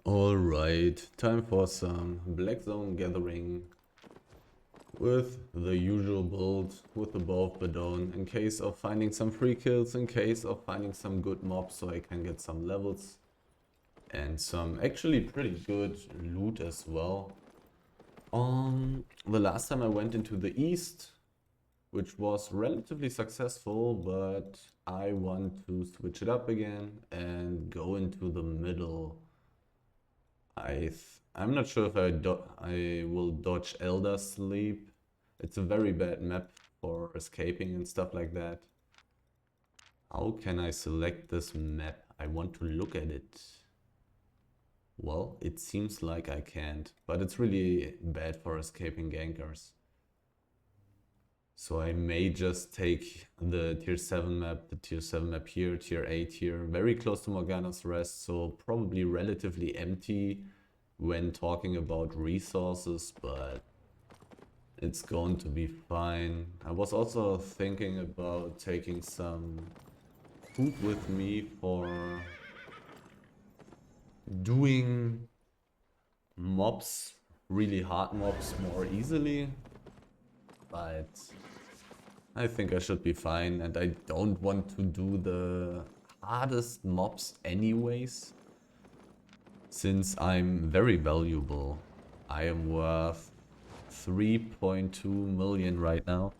Alright, time for some Black Zone gathering with the usual build with the bow of Badone in case of finding some free kills, in case of finding some good mobs so I can get some levels and some actually pretty good loot as well. The last time I went into the east, which was relatively successful, but I want to switch it up again and go into the middle. I'm not sure if I will dodge Elder Sleep. It's a very bad map for escaping and stuff like that. How can I select this map? I want to look at it. Well, it seems like I can't, but it's really bad for escaping gankers. So I may just take the tier 7 map, the tier 7 map here, tier 8 here, very close to Morgana's Rest, so probably relatively empty when talking about resources, but it's going to be fine. I was also thinking about taking some food with me for doing mobs, really hard mobs more easily, but I think I should be fine, and I don't want to do the hardest mobs anyways, since I'm very valuable. I am worth 3.2 million right now,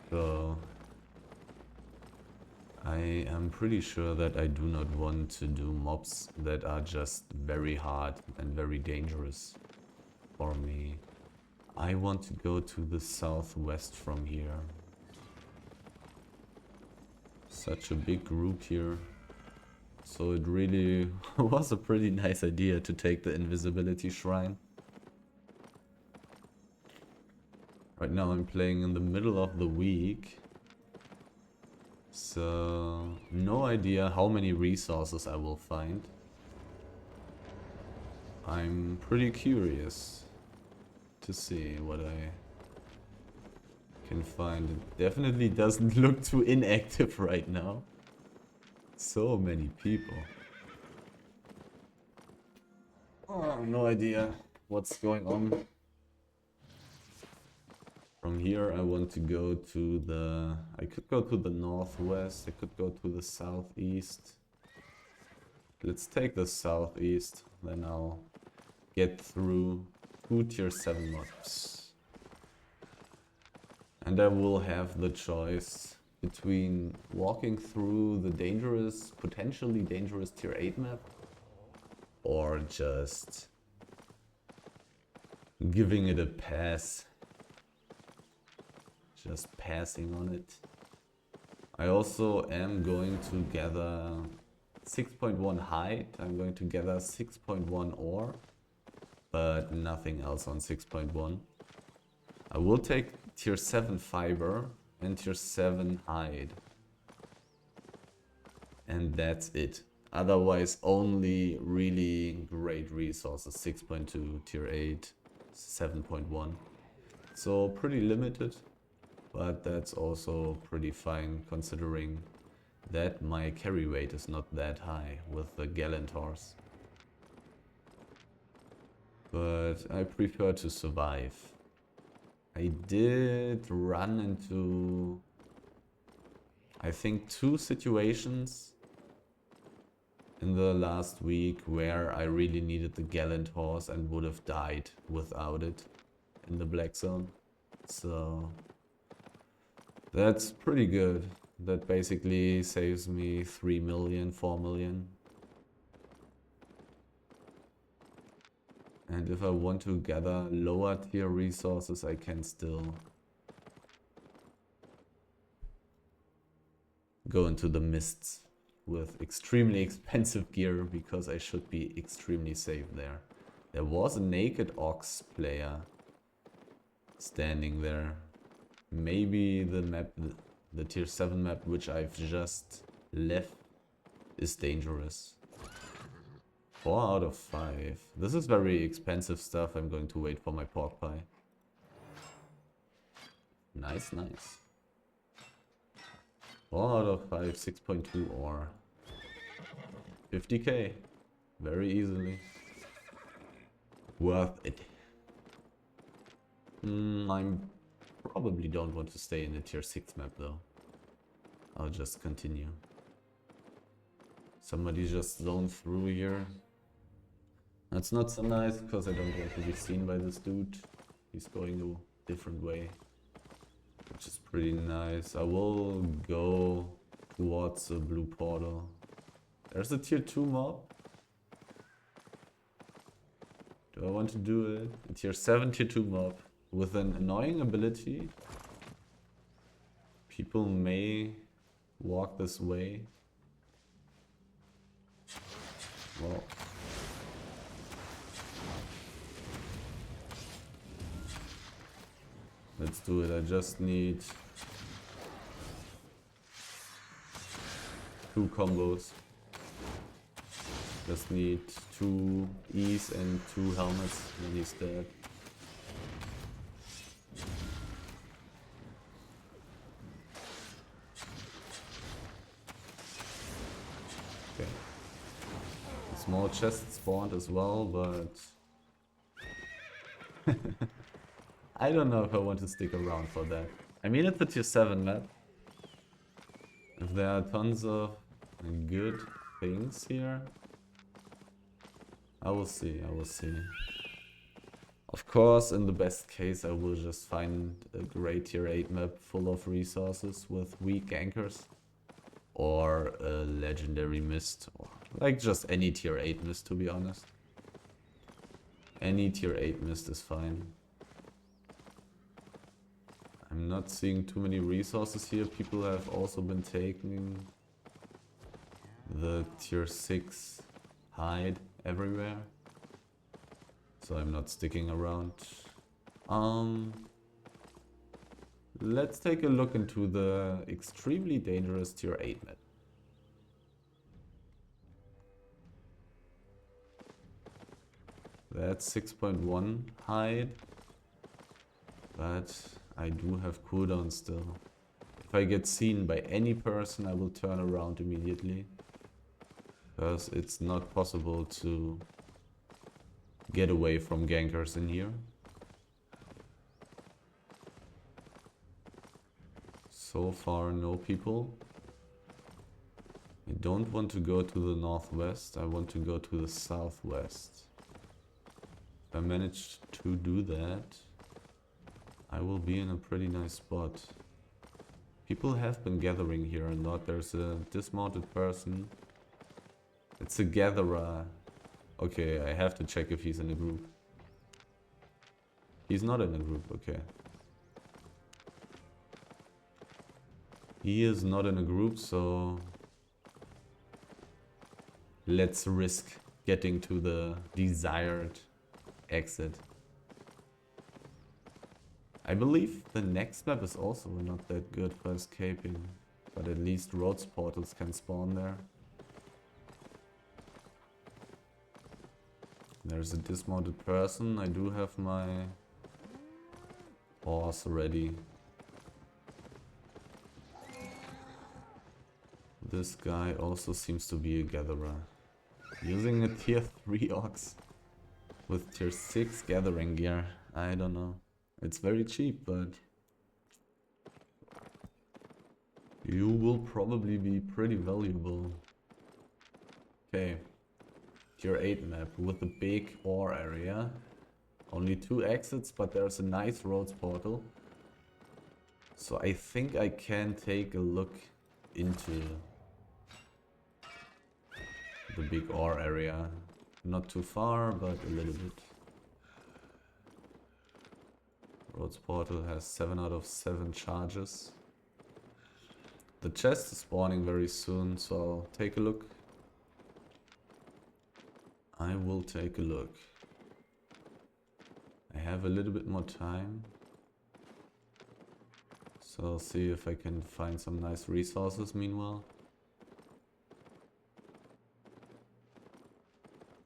so I am pretty sure that I do not want to do mobs that are just very hard and very dangerous for me. I want to go to the southwest from here. Such a big group here. So it really was a pretty nice idea to take the invisibility shrine. Right now I'm playing in the middle of the week. So no idea how many resources I will find. I'm pretty curious to see what I can find. It definitely doesn't look too inactive right now. So many people. Oh, no idea what's going on. From here I want to go to the... I could go to the northwest, I could go to the southeast. Let's take the southeast, then I'll get through 2 tier 7 mobs. And I will have the choice between walking through the dangerous, potentially dangerous tier 8 map, or just giving it a pass. Just passing on it. I also am going to gather 6.1 height. I'm going to gather 6.1 ore, but nothing else on 6.1. I will take tier 7 fiber and tier 7 hide. And that's it. Otherwise only really great resources. 6.2, tier 8, 7.1. So pretty limited. But that's also pretty fine considering that my carry weight is not that high with the Gallant horse. But I prefer to survive. I did run into, I think, 2 situations in the last week where I really needed the Gallant horse and would have died without it in the Black Zone. So that's pretty good. That basically saves me 3 million, 4 million. And if I want to gather lower tier resources, I can still go into the mists with extremely expensive gear, because I should be extremely safe there. There was a naked ox player standing there. Maybe the map, the tier 7 map, which I've just left, is dangerous. 4 out of 5. This is very expensive stuff. I'm going to wait for my pork pie. Nice, nice. 4 out of 5, 6.2 ore. 50k. very easily. Worth it. I probably don't want to stay in the tier 6 map though. I'll just continue. Somebody just zoned through here. That's not so nice because I don't want to be seen by this dude. He's going a different way, which is pretty nice. I will go towards the blue portal. There's a tier 2 mob. Do I want to do it? A tier 7 tier 2 mob with an annoying ability. People may walk this way. Well, let's do it. I just need 2 combos. Just need 2 E's and 2 helmets, and he's dead. Okay. A small chest spawned as well, but I don't know if I want to stick around for that. I mean, it's a tier 7 map. If there are tons of good things here, I will see, I will see. Of course, in the best case, I will just find a great tier 8 map full of resources with weak gankers. Or a legendary mist. Or like just any tier 8 mist, to be honest. Any tier 8 mist is fine. I'm not seeing too many resources here. People have also been taking the tier 6 hide everywhere, so I'm not sticking around. Let's take a look into the extremely dangerous tier 8 map. That's 6.1 hide, but I do have cooldown still. If I get seen by any person, I will turn around immediately. Because it's not possible to get away from gankers in here. So far, no people. I don't want to go to the northwest, I want to go to the southwest. If I manage to do that, I will be in a pretty nice spot. People have been gathering here a lot. There's a dismounted person. It's a gatherer. Okay, I have to check if he's in a group. He's not in a group, okay. He is not in a group, so let's risk getting to the desired exit. I believe the next map is also not that good for escaping, but at least roads portals can spawn there. There's a dismounted person. I do have my horse ready. This guy also seems to be a gatherer. Using a tier 3 ox with tier 6 gathering gear. I don't know. It's very cheap, but you will probably be pretty valuable. Okay. Tier 8 map with a big ore area. Only 2 exits, but there's a nice roads portal. So I think I can take a look into the big ore area. Not too far, but a little bit. Roads portal has 7 out of 7 charges. The chest is spawning very soon, so I'll take a look. I will take a look. I have a little bit more time. So I'll see if I can find some nice resources meanwhile.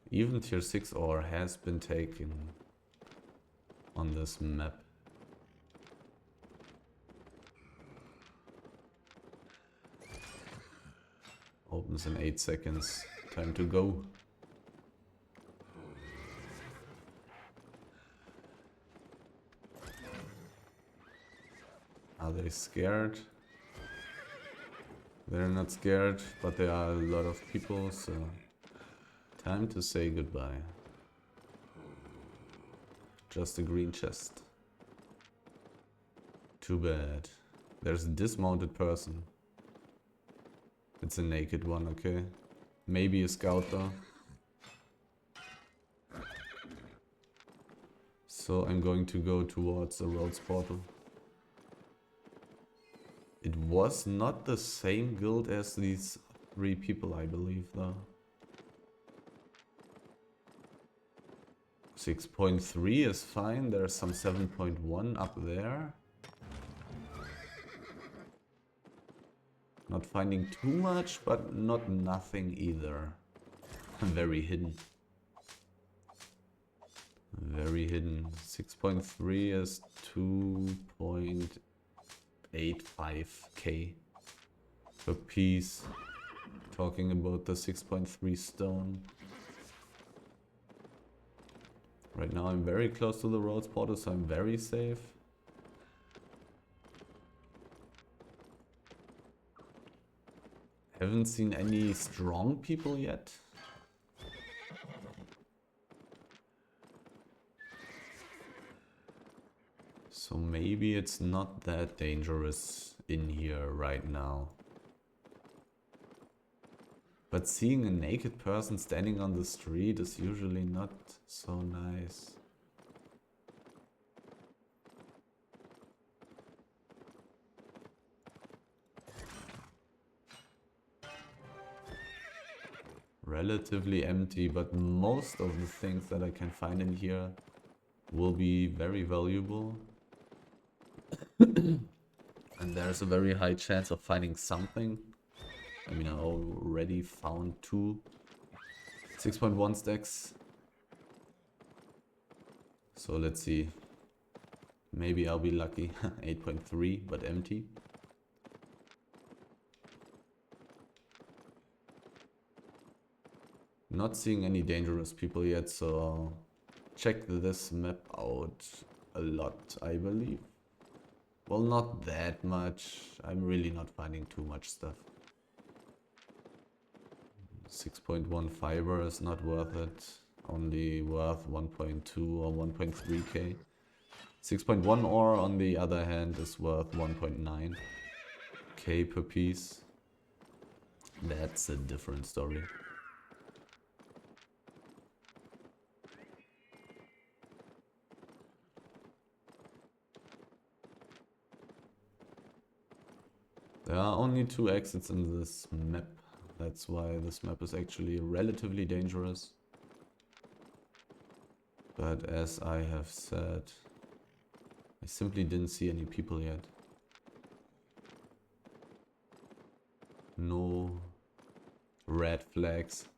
Even tier 6 ore has been taken on this map. Opens in 8 seconds. Time to go. Are they scared? They're not scared, but there are a lot of people, so time to say goodbye. Just a green chest. Too bad. There's a dismounted person. It's a naked one, okay. Maybe a scout though. So I'm going to go towards the roads portal. It was not the same guild as these 3 people, I believe, though. 6.3 is fine. There's some 7.1 up there. Not finding too much, but not nothing either. Very hidden. Very hidden. 6.3 is 2.85k per piece. Talking about the 6.3 stone. Right now I'm very close to the roads portal, so I'm very safe. Haven't seen any strong people yet. So maybe it's not that dangerous in here right now. But seeing a naked person standing on the street is usually not so nice. Relatively empty, but most of the things that I can find in here will be very valuable. And there's a very high chance of finding something. I mean, I already found 2 6.1 stacks. So let's see. Maybe I'll be lucky. 8.3, but empty. Not seeing any dangerous people yet, so I'll check this map out a lot, I believe. Well, not that much. I'm really not finding too much stuff. 6.1 fiber is not worth it. Only worth 1.2 or 1.3k. 6.1 ore, on the other hand, is worth 1.9k per piece. That's a different story. There are only 2 exits in this map. That's why this map is actually relatively dangerous. But as I have said, I simply didn't see any people yet. No red flags.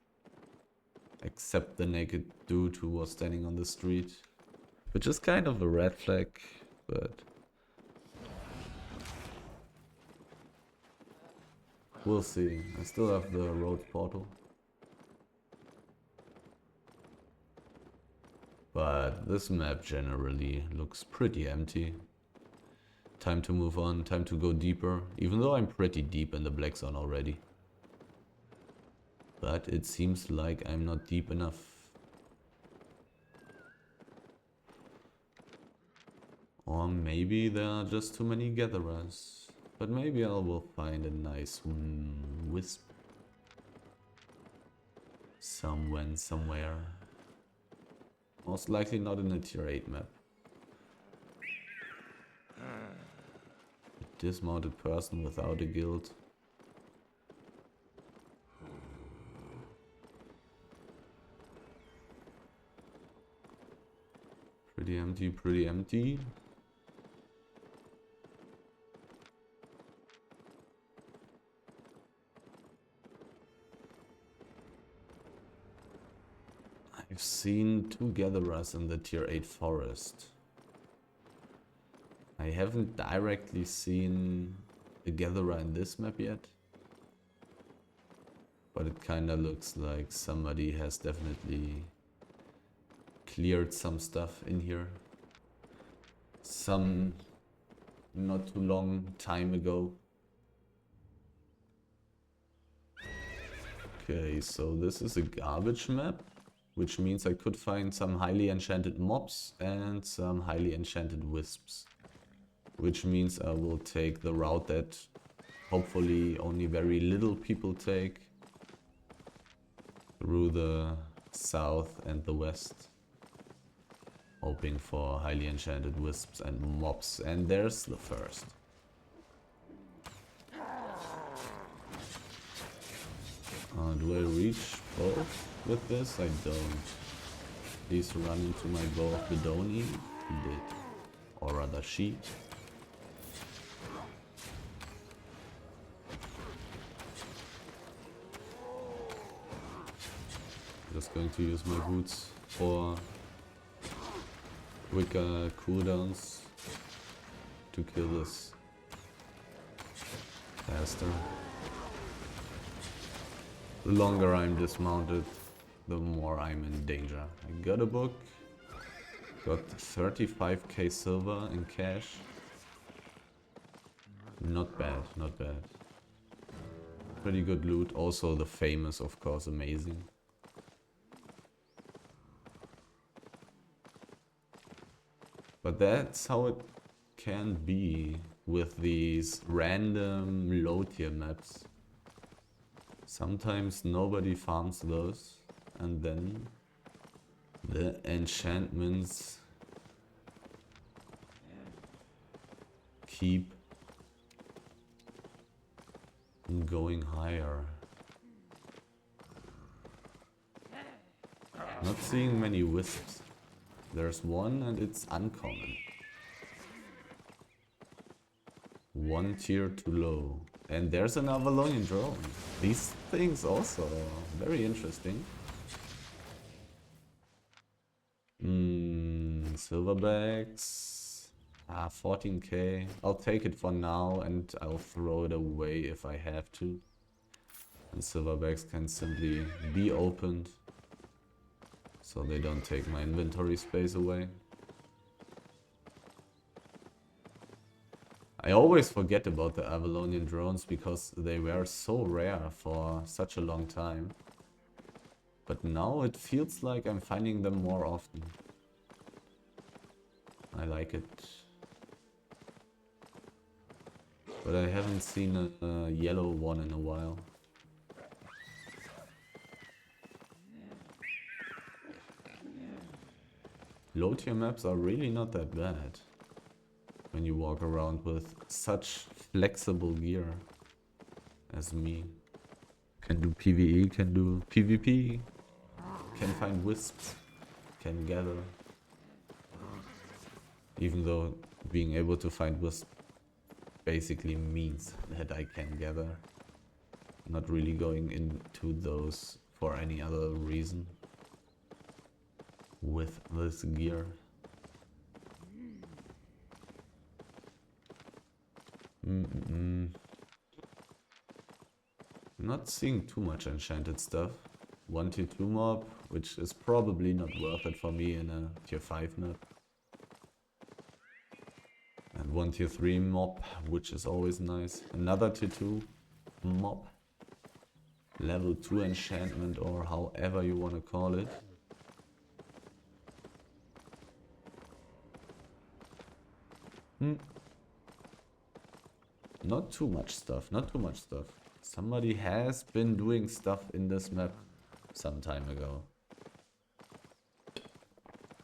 Except the naked dude who was standing on the street. Which is kind of a red flag, but we'll see. I still have the road portal. But this map generally looks pretty empty. Time to move on, time to go deeper. Even though I'm pretty deep in the black zone already. But it seems like I'm not deep enough. Or maybe there are just too many gatherers. But maybe I will find a nice wisp. Somewhere. Most likely not in a tier 8 map. A dismounted person without a guild. Pretty empty, pretty empty. I've seen 2 gatherers in the tier 8 forest. I haven't directly seen a gatherer in this map yet. But it kinda looks like somebody has definitely cleared some stuff in here. Some not too long time ago. Okay, so this is a garbage map, which means I could find some highly enchanted mobs and some highly enchanted wisps. Which means I will take the route that hopefully only very little people take, through the south and the west, hoping for highly enchanted wisps and mobs. And there's the first. Do I reach both with this? I don't. Please run into my bow of Bedoni. He did. Or rather she. Just going to use my boots for quicker cooldowns to kill this faster. The longer I'm dismounted, the more I'm in danger. I got a book, got 35k silver in cash. Not bad, not bad. Pretty good loot. Also the famous, of course, amazing. But that's how it can be with these random low tier maps. Sometimes nobody farms those, and then the enchantments keep going higher. Not seeing many wisps. There's one and it's uncommon. One tier too low. And there's an Avalonian drone. These things also very interesting. Silverbacks. 14k. I'll take it for now and I'll throw it away if I have to. And silverbacks can simply be opened, so they don't take my inventory space away. I always forget about the Avalonian drones because they were so rare for such a long time. But now it feels like I'm finding them more often. I like it. But I haven't seen a yellow one in a while. Low tier maps are really not that bad when you walk around with such flexible gear as me. Can do PvE, can do PvP, can find wisps, can gather. Even though being able to find wisps basically means that I can gather. Not really going into those for any other reason with this gear. Not seeing too much enchanted stuff. 1 tier 2 mob, which is probably not worth it for me in a tier 5 map. And 1 tier 3 mob, which is always nice. Another tier 2 mob. Level 2 enchantment, or however you want to call it. Not too much stuff, not too much stuff. Somebody has been doing stuff in this map some time ago.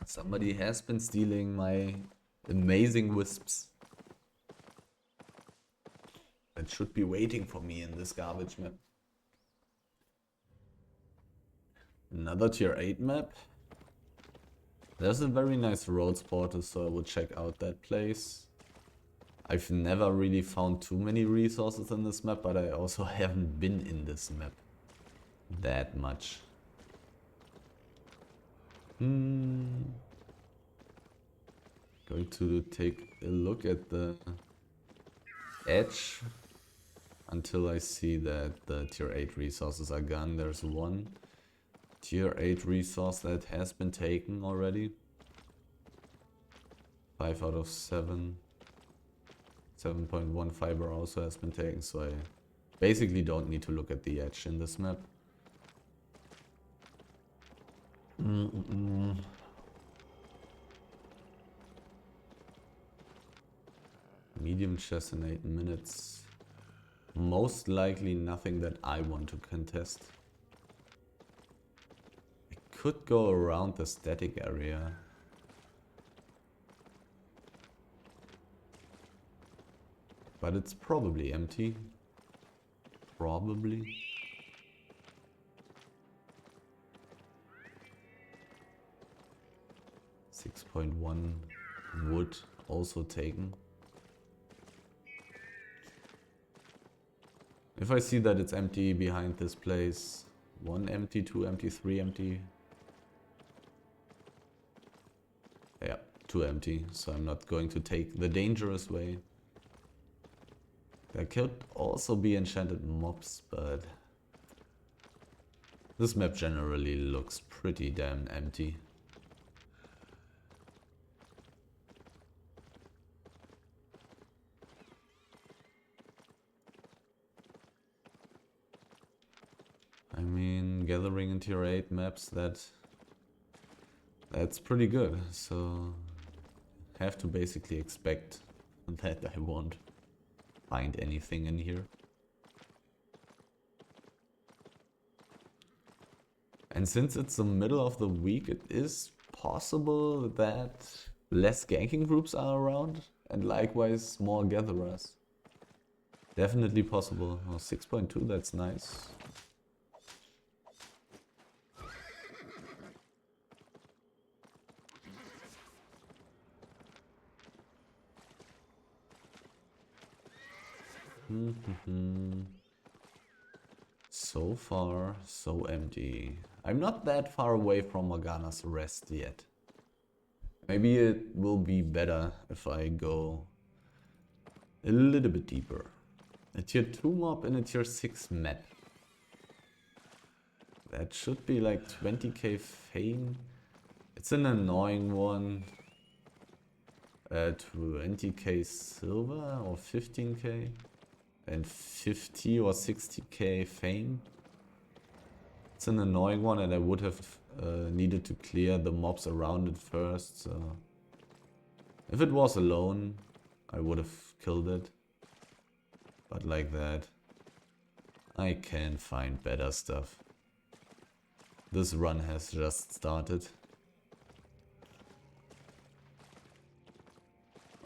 Somebody has been stealing my amazing wisps that should be waiting for me in this garbage map. Another tier 8 map. There's a very nice road spotter, so I will check out that place. I've never really found too many resources in this map, but I also haven't been in this map that much. Going to take a look at the edge until I see that the tier 8 resources are gone. There's one tier 8 resource that has been taken already. 5 out of 7. 7.1 fiber also has been taken, so I basically don't need to look at the edge in this map. Medium chess in 8 minutes. Most likely nothing that I want to contest. I could go around the static area. But it's probably empty. Probably. .1 wood also taken. If I see that it's empty behind this place, 1 empty, 2 empty, 3 empty. Yeah, 2 empty, so I'm not going to take the dangerous way. There could also be enchanted mobs, but this map generally looks pretty damn empty. I mean, gathering in tier 8 maps, that's pretty good, so have to basically expect that I won't find anything in here. And since it's the middle of the week, it is possible that less ganking groups are around, and likewise more gatherers. Definitely possible. Oh, 6.2, that's nice. So far, so empty. I'm not that far away from Morgana's rest yet. Maybe it will be better if I go a little bit deeper. A tier 2 mob and a tier 6 map. That should be like 20k fame. It's an annoying one. 20k silver or 15k. And 50 or 60k fame. It's an annoying one, and I would have needed to clear the mobs around it first. So if it was alone, I would have killed it. But like that, I can find better stuff. This run has just started.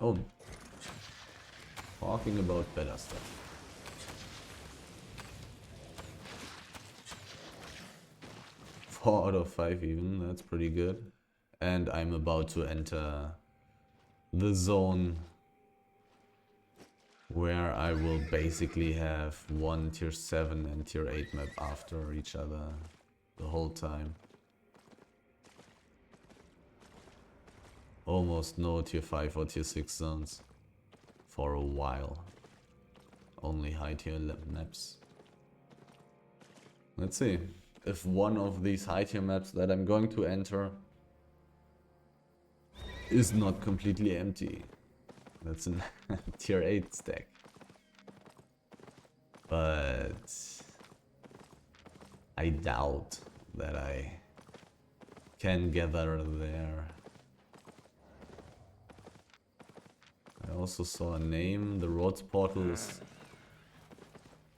Oh, talking about better stuff. 4 out of 5 even, that's pretty good. And I'm about to enter the zone where I will basically have one tier 7 and tier 8 map after each other the whole time. Almost no tier 5 or tier 6 zones for a while. Only high tier maps. Let's see if one of these high tier maps that I'm going to enter is not completely empty. That's a tier 8 stack. But I doubt that I can gather there. I also saw a name. The roads portal is...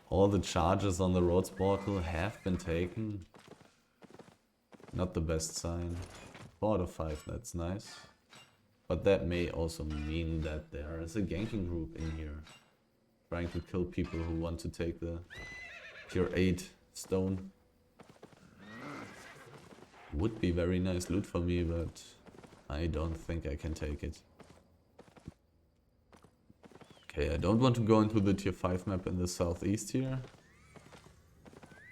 All the charges on the roads portal have been taken. Not the best sign. 4 out of 5, that's nice. But that may also mean that there is a ganking group in here. Trying to kill people who want to take the tier 8 stone. Would be very nice loot for me, but I don't think I can take it. Okay, I don't want to go into the tier 5 map in the southeast here.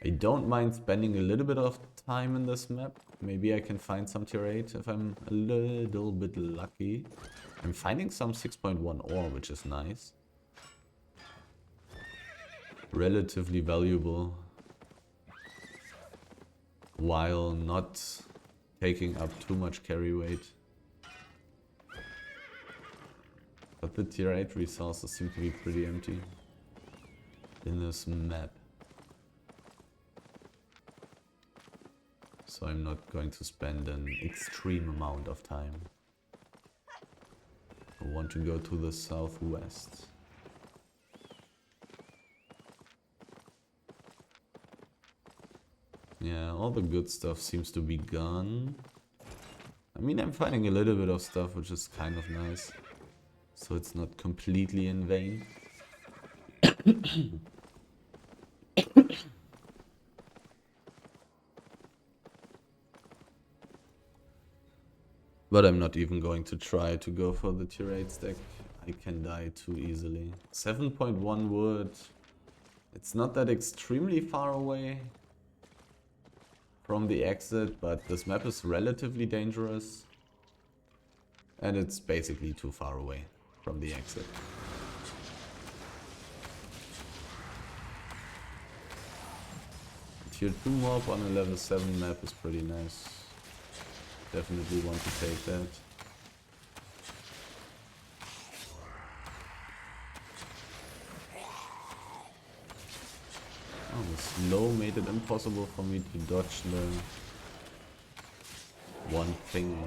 I don't mind spending a little bit of time in this map. Maybe I can find some tier 8 if I'm a little bit lucky. I'm finding some 6.1 ore, which is nice. Relatively valuable. While not taking up too much carry weight. But But the tier 8 resources seem to be pretty empty in this map. So I'm not going to spend an extreme amount of time. I want to go to the southwest. Yeah, all the good stuff seems to be gone. I mean, I'm finding a little bit of stuff which is kind of nice. So it's not completely in vain. But I'm not even going to try to go for the tier 8 stack. I can die too easily. 7.1 wood. It's not that extremely far away from the exit, but this map is relatively dangerous. And it's basically too far away from the exit. Tier 2 mob on a level 7 map is pretty nice. Definitely want to take that. Oh, the slow made it impossible for me to dodge the one thing.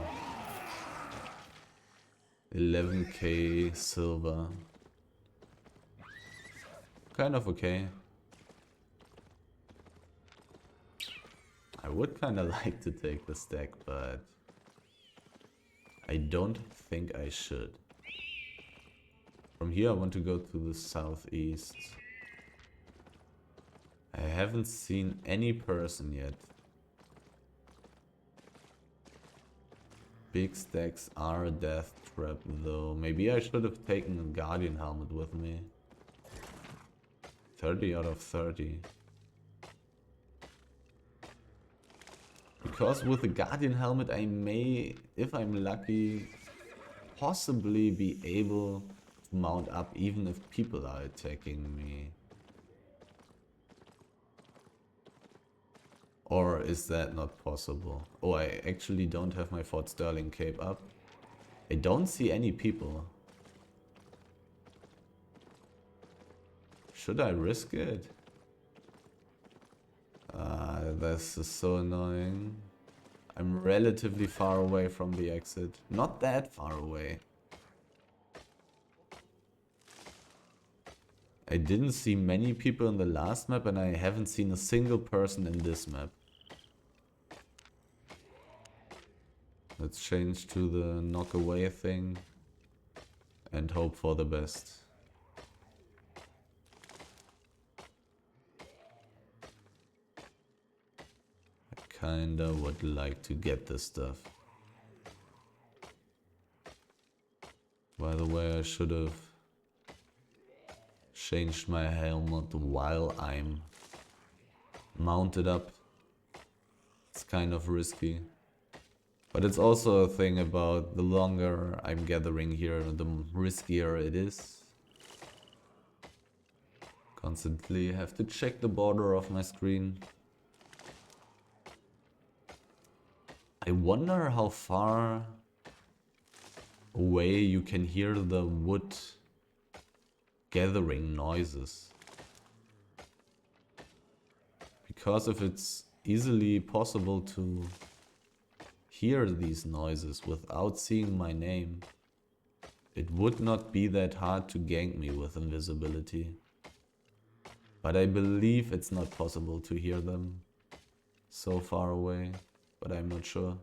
11k silver. Kind of okay. I would kind of like to take the stack, but I don't think I should. From here I want to go to the southeast. I haven't seen any person yet. Big stacks are a death trap though. Maybe I should have taken a guardian helmet with me. 30 out of 30. Because with the guardian helmet I may, if I'm lucky, possibly be able to mount up even if people are attacking me. Or is that not possible? Oh, I actually don't have my Fort Sterling cape up. I don't see any people. Should I risk it? This is so annoying. I'm relatively far away from the exit. Not that far away. I didn't see many people in the last map and I haven't seen a single person in this map. Let's change to the knock away thing and hope for the best. I kinda would like to get this stuff. By the way, I should have changed my helmet while I'm mounted up. It's kind of risky. But it's also a thing about the longer I'm gathering here, the riskier it is. Constantly have to check the border of my screen. I wonder how far away you can hear the wood gathering noises. Because if it's easily possible to hear these noises without seeing my name, it would not be that hard to gank me with invisibility. But I believe it's not possible to hear them so far away, but I'm not sure.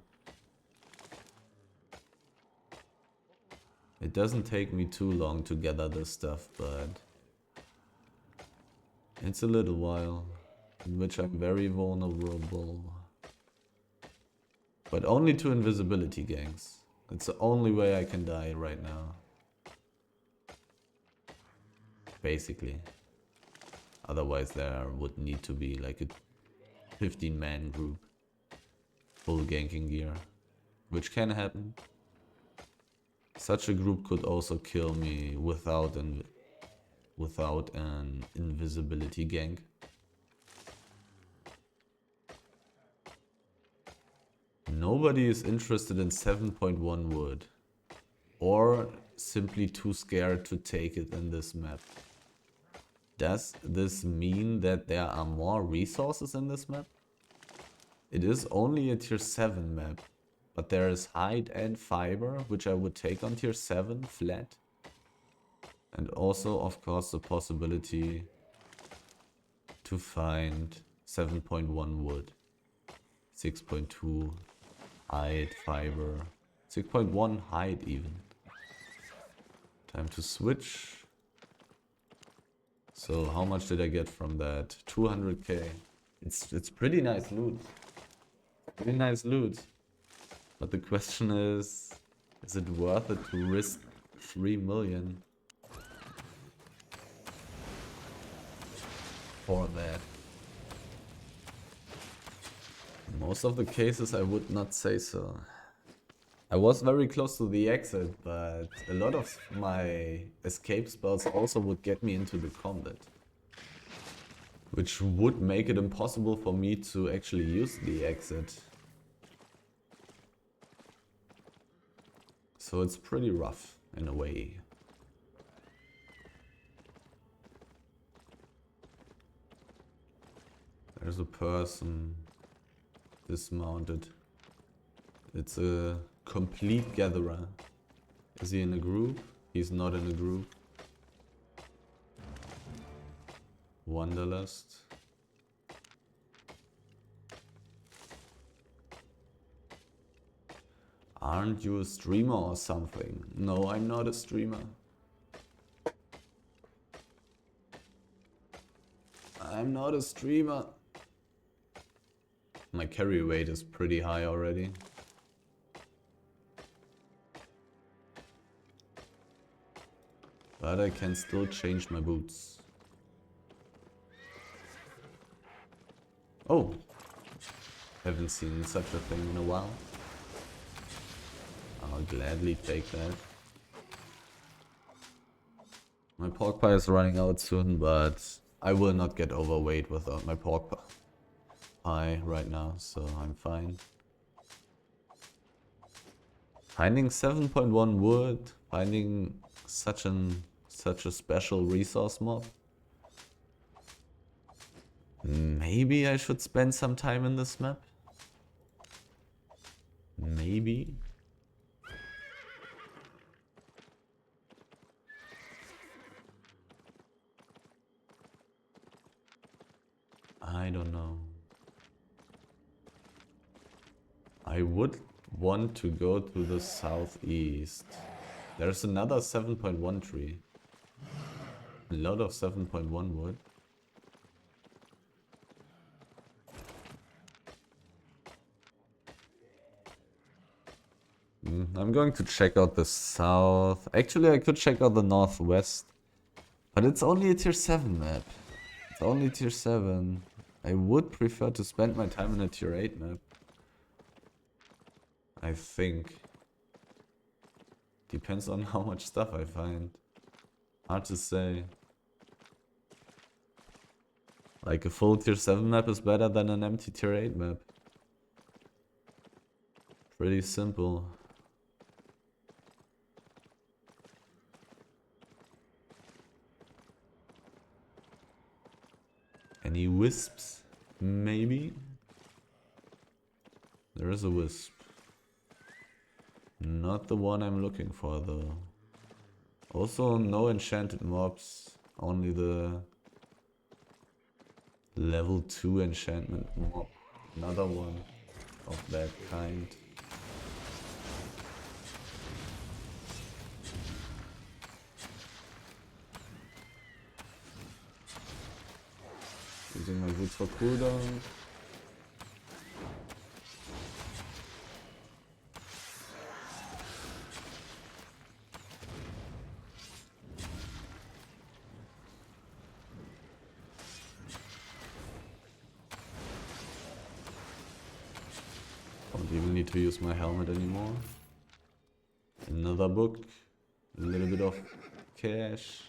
It doesn't take me too long to gather this stuff, but it's a little while in which I'm very vulnerable. But only to invisibility ganks. It's the only way I can die right now. Basically. Otherwise there would need to be like a 15-man group. Full ganking gear. Which can happen. Such a group could also kill me without an invisibility gank. Nobody is interested in 7.1 wood. Or simply too scared to take it in this map. Does this mean that there are more resources in this map? It is only a tier 7 map, but there is hide and fiber, which I would take on tier 7 flat. And also, of course, the possibility to find 7.1 wood, 6.2 hide, fiber, 6.1 hide even. Time to switch. So how much did I get from that? 200k. It's pretty nice loot. Pretty nice loot. But the question is it worth it to risk 3 million for that? In most of the cases I would not say so. I was very close to the exit, but a lot of my escape spells also would get me into the combat, which would make it impossible for me to actually use the exit. So it's pretty rough in a way. There's a person dismounted. It's a complete gatherer. Is he in a group? He's not in a group. Wanderlust. Aren't you a streamer or something? No, I'm not a streamer. I'm not a streamer. My carry weight is pretty high already. But I can still change my boots. Oh! Haven't seen such a thing in a while. I'll gladly take that. My pork pie is running out soon, but I will not get overweight without my pork pie right now, so I'm fine. Finding 7.1 wood, finding such a special resource mob. Maybe I should spend some time in this map. Maybe. I don't know. I would want to go to the southeast. There's another 7.1 tree. A lot of 7.1 wood. I'm going to check out the south. Actually, I could check out the northwest. But it's only a tier 7 map. It's only tier 7. I would prefer to spend my time in a tier 8 map. I think. Depends on how much stuff I find. Hard to say. Like a full tier 7 map is better than an empty tier 8 map. Pretty simple. Any wisps? Maybe? There is a wisp. Not the one I'm looking for though. Also no enchanted mobs. Only the level 2 enchantment mob. Another one of that kind. Using my boots for cooldown. Don't even need to use my helmet anymore. Another book. A little bit of cash.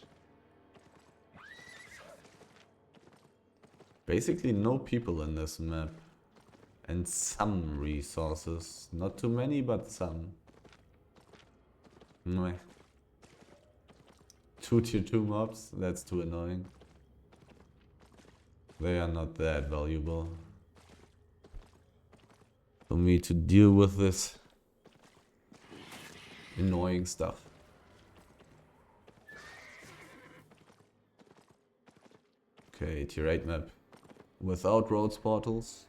Basically no people in this map. And some resources. Not too many, but some. Meh. 2 tier 2 mobs, that's too annoying. They are not that valuable for me to deal with this annoying stuff. Okay, tier 8 map without roads portals.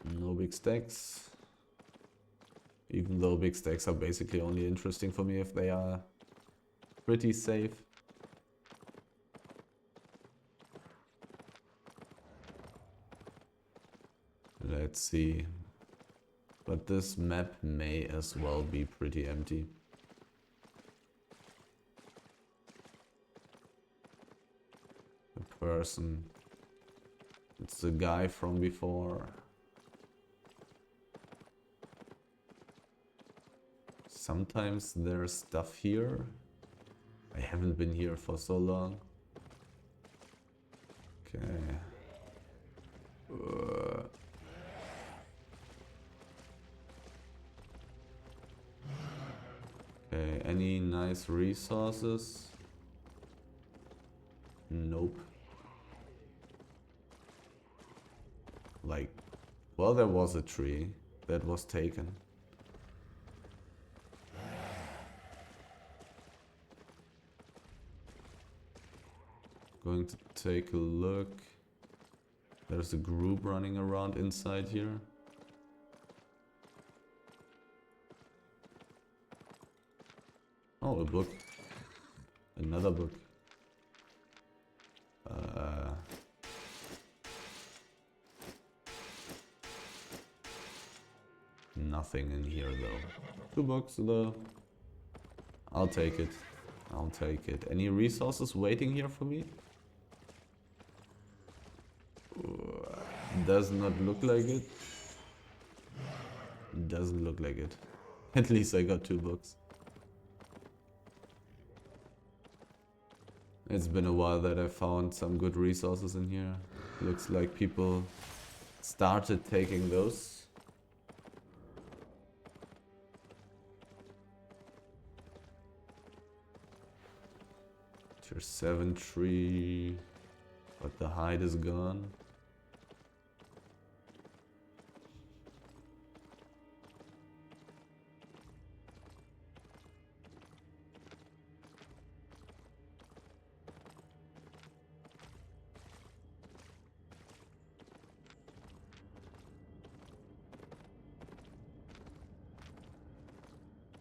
No big stacks. Even though big stacks are basically only interesting for me if they are pretty safe. Let's see. But this map may as well be pretty empty. A person. It's the guy from before. Sometimes there's stuff here. I haven't been here for so long. Okay. Okay, any nice resources? Nope. Like, well, there was a tree that was taken. Going to take a look. There's a group running around inside here. Oh, a book. Another book. Nothing in here though. 2 books though. I'll take it. I'll take it. Any resources waiting here for me? Does not look like it. Doesn't look like it. At least I got 2 books. It's been a while that I found some good resources in here. Looks like people started taking those. Tier 7 tree, but the hide is gone.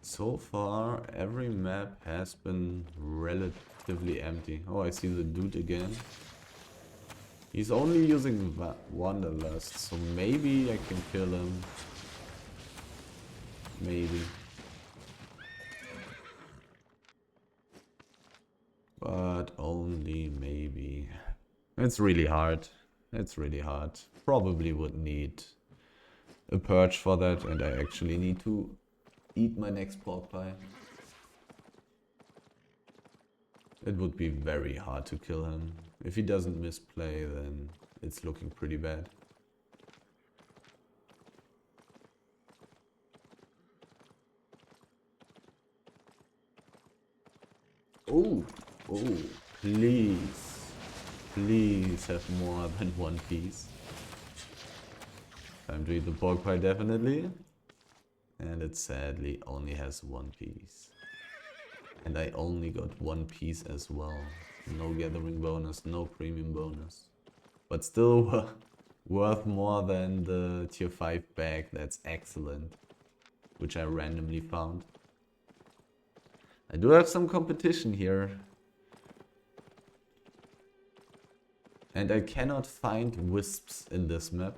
So far, every map has been relatively empty. Oh, I see the dude again. He's only using Wanderlust, so maybe I can kill him. Maybe. But only maybe. It's really hard. It's really hard. Probably would need a purge for that, and I actually need to eat my next pork pie. It would be very hard to kill him. If he doesn't misplay, then it's looking pretty bad. Oh, oh, please. Please have more than 1 piece. Time to eat the pork pie, definitely. And it sadly only has 1 piece. And I only got 1 piece as well. No gathering bonus, no premium bonus. But still worth more than the tier 5 bag. That's excellent. Which I randomly found. I do have some competition here. And I cannot find wisps in this map.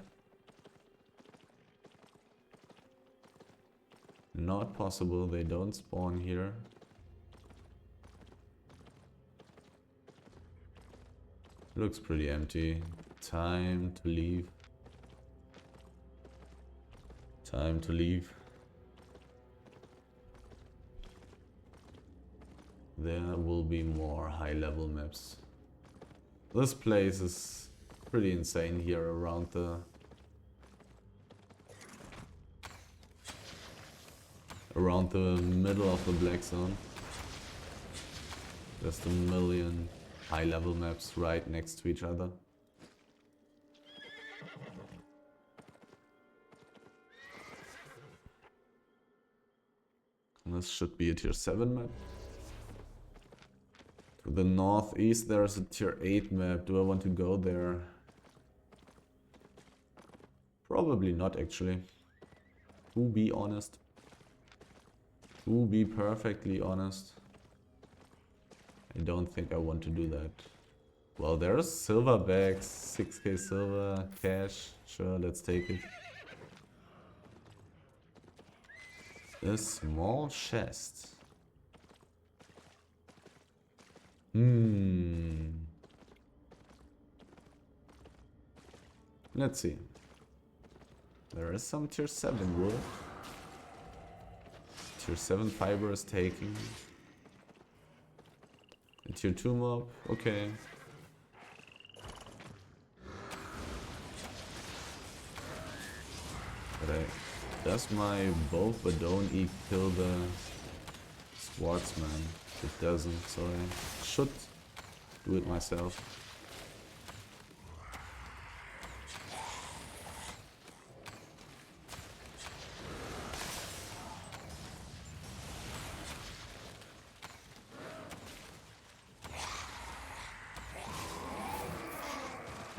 Not possible, they don't spawn here. Looks pretty empty. Time to leave. Time to leave. There will be more high-level maps. This place is pretty insane here around around the middle of the black zone. Just a million high-level maps right next to each other. And this should be a tier 7 map. To the northeast there's a tier 8 map. Do I want to go there? Probably not, actually. To be honest. To be perfectly honest. I don't think I want to do that. Well, there's silver bags, 6k silver, cash. Sure, let's take it. A small chest. Let's see. There is some tier 7 wood. Tier 7 fiber is taking. A tier 2 mob, okay. But does my Vol.67 kill the swordsman? It doesn't, so I should do it myself.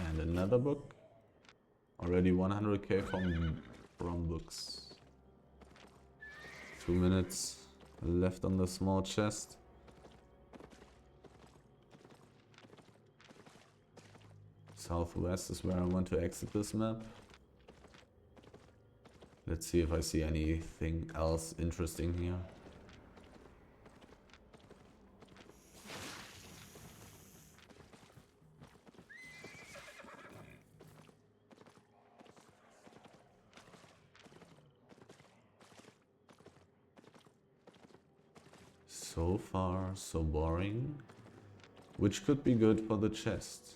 And another book. Already 100k from books. 2 minutes left on the small chest. Southwest is where I want to exit this map. Let's see if I see anything else interesting here. So far, so boring. Which could be good for the chest.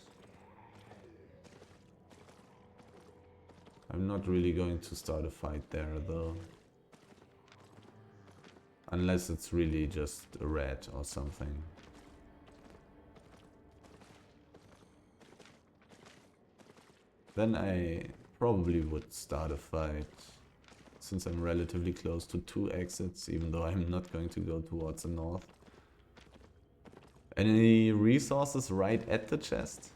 I'm not really going to start a fight there though. Unless it's really just a rat or something. Then I probably would start a fight. Since I'm relatively close to 2 exits, even though I'm not going to go towards the north. Any resources right at the chest?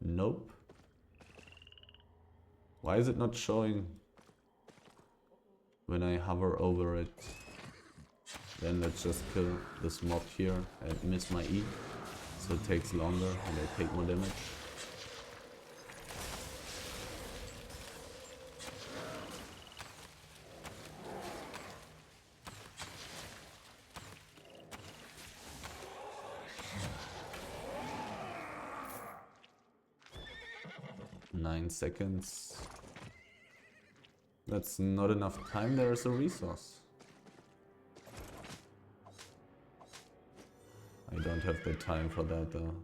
Nope. Why is it not showing when I hover over it? Then let's just kill this mob here and miss my E. So it takes longer and I take more damage. Seconds. That's not enough time. There is a resource. I don't have the time for that though.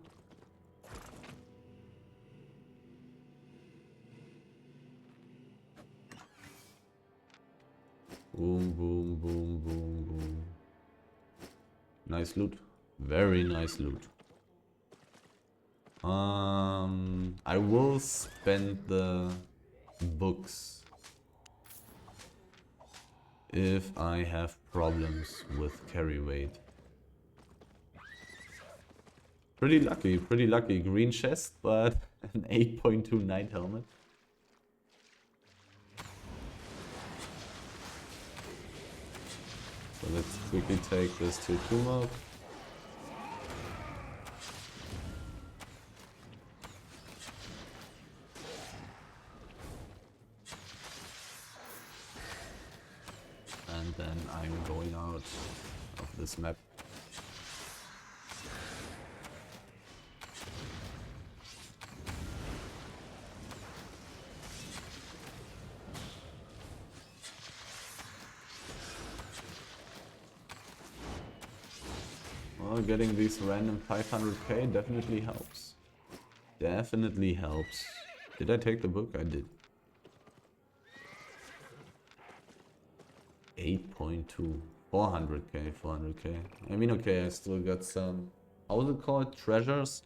Boom, boom, boom, boom, boom. Nice loot. Very nice loot. I will spend the books if I have problems with carry weight. Pretty lucky. Green chest, but an 8.2 night helmet. So let's quickly take this to Tumo. And then I'm going out of this map. Well, getting these random 500k definitely helps. Definitely helps. Did I take the book? I did. 8.2. 400k, 400k. I mean, okay, I still got some, how's it called? Treasures?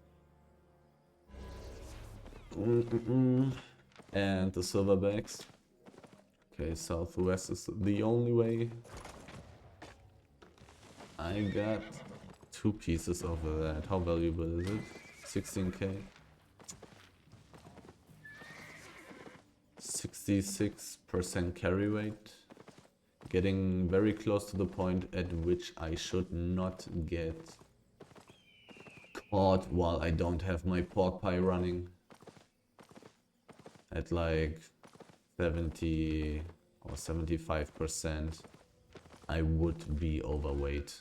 And the silverbacks. Okay, southwest is the only way. I got 2 pieces of that. How valuable is it? 16k. 66% carry rate. Getting very close to the point at which I should not get caught while I don't have my pork pie running. At like 70 or 75%, I would be overweight.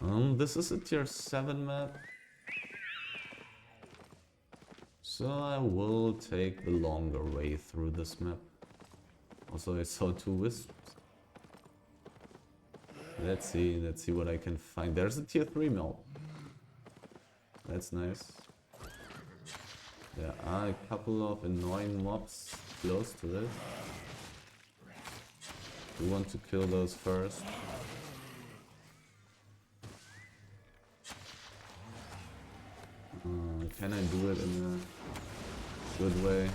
This is a tier 7 map. So I will take the longer way through this map. Also, I saw 2 wisps. Let's see what I can find. There's a tier 3 map. That's nice. There are a couple of annoying mobs close to it. We want to kill those first. Can I do it in a good way?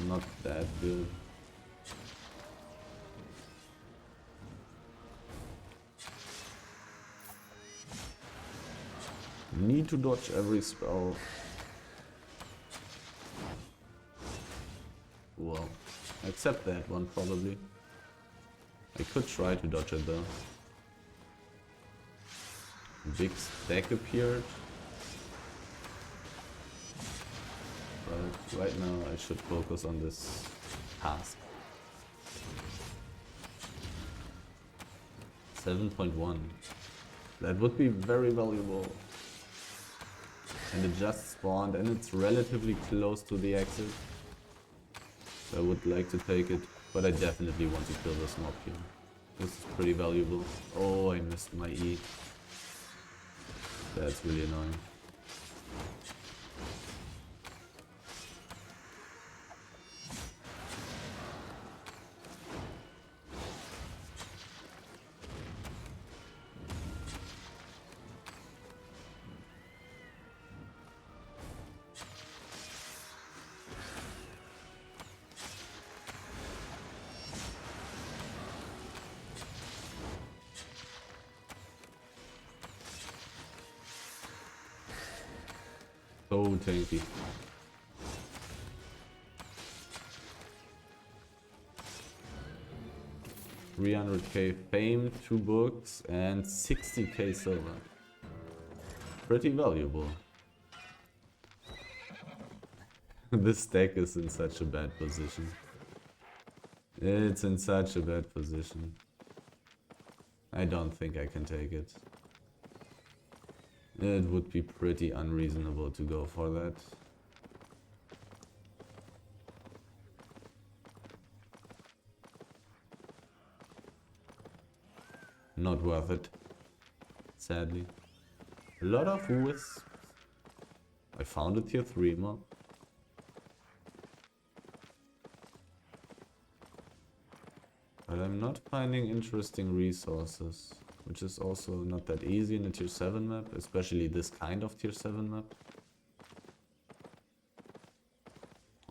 Not that good. Need to dodge every spell. Well, except that one probably. I could try to dodge it though. Big stack appeared. But right now I should focus on this task. 7.1. That would be very valuable. And it just spawned and it's relatively close to the exit. So I would like to take it, but I definitely want to kill this mob here. This is pretty valuable. Oh, I missed my E. That's really annoying. So tanky. $300k fame, 2 books, and 60k silver. Pretty valuable. This deck is in such a bad position. It's in such a bad position. I don't think I can take it. It would be pretty unreasonable to go for that. Not worth it, sadly. A lot of wisps. I found a tier 3 mob. But I'm not finding interesting resources, which is also not that easy in a tier 7 map, especially this kind of tier 7 map.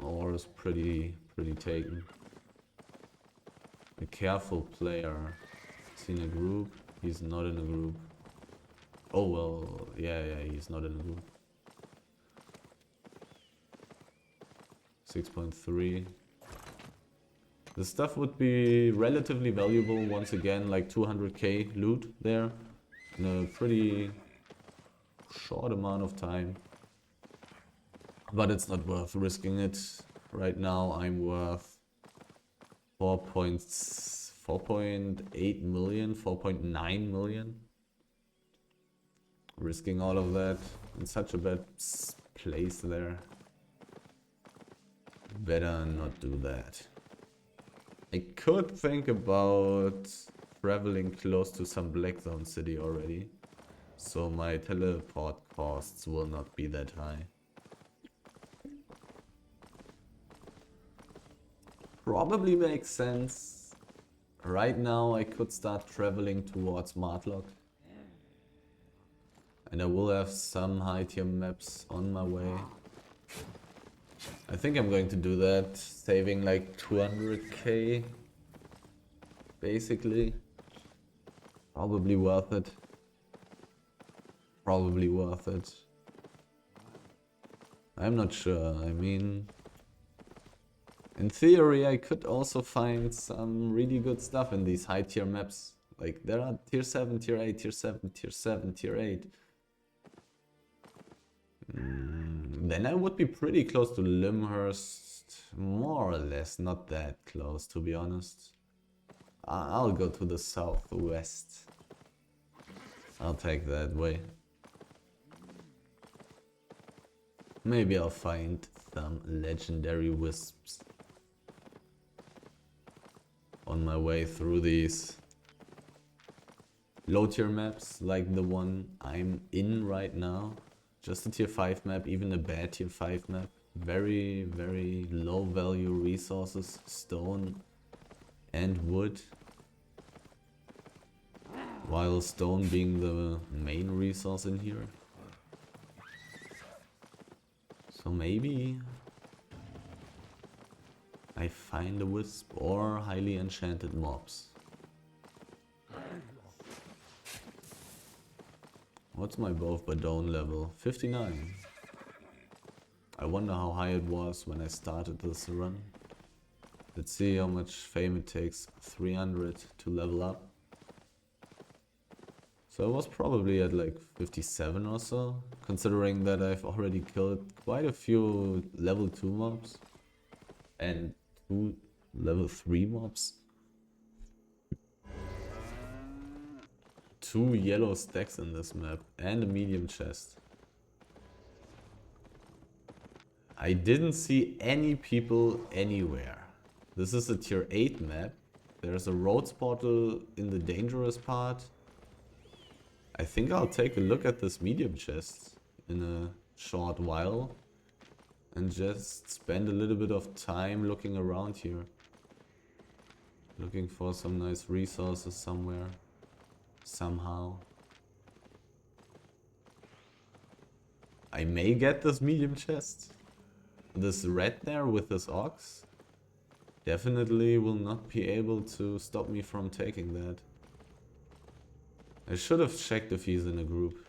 Or is pretty taken. A careful player. Is he in a group? He's not in a group. Oh well, yeah, he's not in a group. 6.3. The stuff would be relatively valuable once again, like 200k loot there in a pretty short amount of time. But it's not worth risking it. Right now I'm worth 4.8 million, 4.9 million. Risking all of that in such a bad place there. Better not do that. I could think about traveling close to some Black Zone city already, so my teleport costs will not be that high. probably makes sense. Right now I could start traveling towards Martlock. And I will have some high tier maps on my way. I think I'm going to do that, saving like 200k. Basically. Probably worth it. Probably worth it. I'm not sure, I mean... In theory, I could also find some really good stuff in these high tier maps. Like, there are tier 7, tier 8, tier 7, tier 7, tier 8. Then I would be pretty close to Limhurst. More or less, not that close, to be honest. I'll go to the southwest. I'll take that way. Maybe I'll find some legendary wisps on my way through these low tier maps like the one I'm in right now. Just a tier 5 map, even a bad tier 5 map. Very, very low value resources, stone and wood. While stone being the main resource in here. So maybe I find a wisp or highly enchanted mobs. What's my bow Badone level? 59. I wonder how high it was when I started this run. Let's see how much fame it takes. 300 to level up. So I was probably at like 57 or so, considering that I've already killed quite a few level 2 mobs and 2 level 3 mobs. 2 yellow stacks in this map and a medium chest. I didn't see any people anywhere. This is a tier 8 map. There's a roads portal in the dangerous part. I think I'll take a look at this medium chest in a short while and just spend a little bit of time looking around here. Looking for some nice resources somewhere, somehow. I may get this medium chest. This red there with this ox definitely will not be able to stop me from taking that. I should have checked if he's in a group.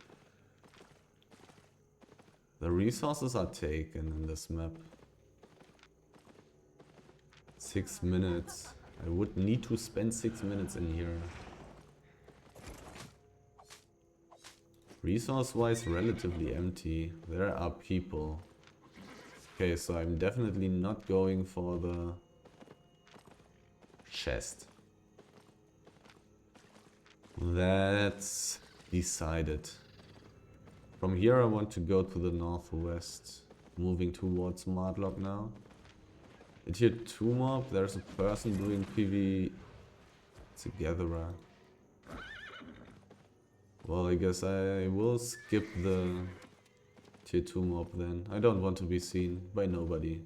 The resources are taken in this map. 6 minutes. I would need to spend 6 minutes in here. Resource-wise, relatively empty. There are people. Okay, so I'm definitely not going for the chest. That's decided. From here I want to go to the northwest. Moving towards Martlock now. At tier 2 mob, there's a person doing PV. It's a gatherer. Well, I guess I will skip the tier 2 mob then. I don't want to be seen by nobody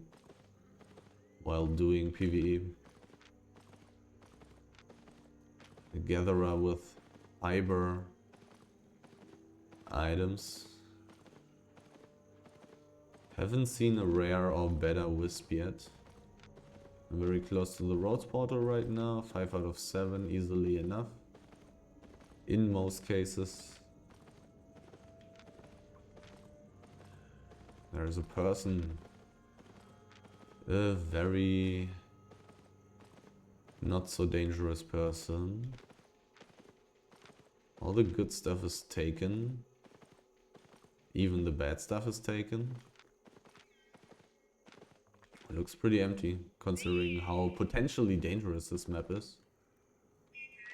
while doing PvE. A gatherer with fiber items. Haven't seen a rare or better wisp yet. I'm very close to the roads portal right now. 5 out of 7, easily enough. In most cases. There's a person. A very not so dangerous person. All the good stuff is taken. Even the bad stuff is taken. It looks pretty empty, considering how potentially dangerous this map is.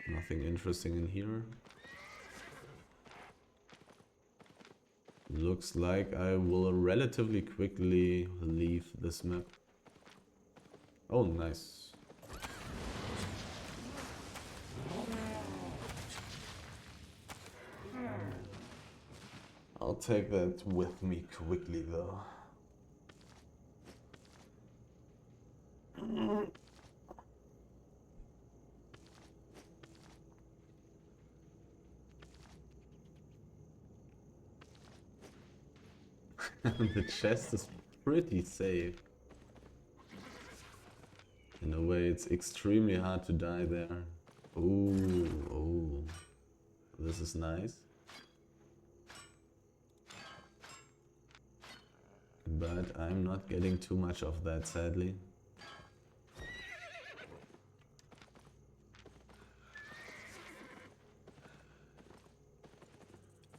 Nothing interesting in here. Looks like I will relatively quickly leave this map. Oh, nice. I'll take that with me quickly though. The chest is pretty safe. In a way, it's extremely hard to die there. Ooh, oh. This is nice. But I'm not getting too much of that, sadly.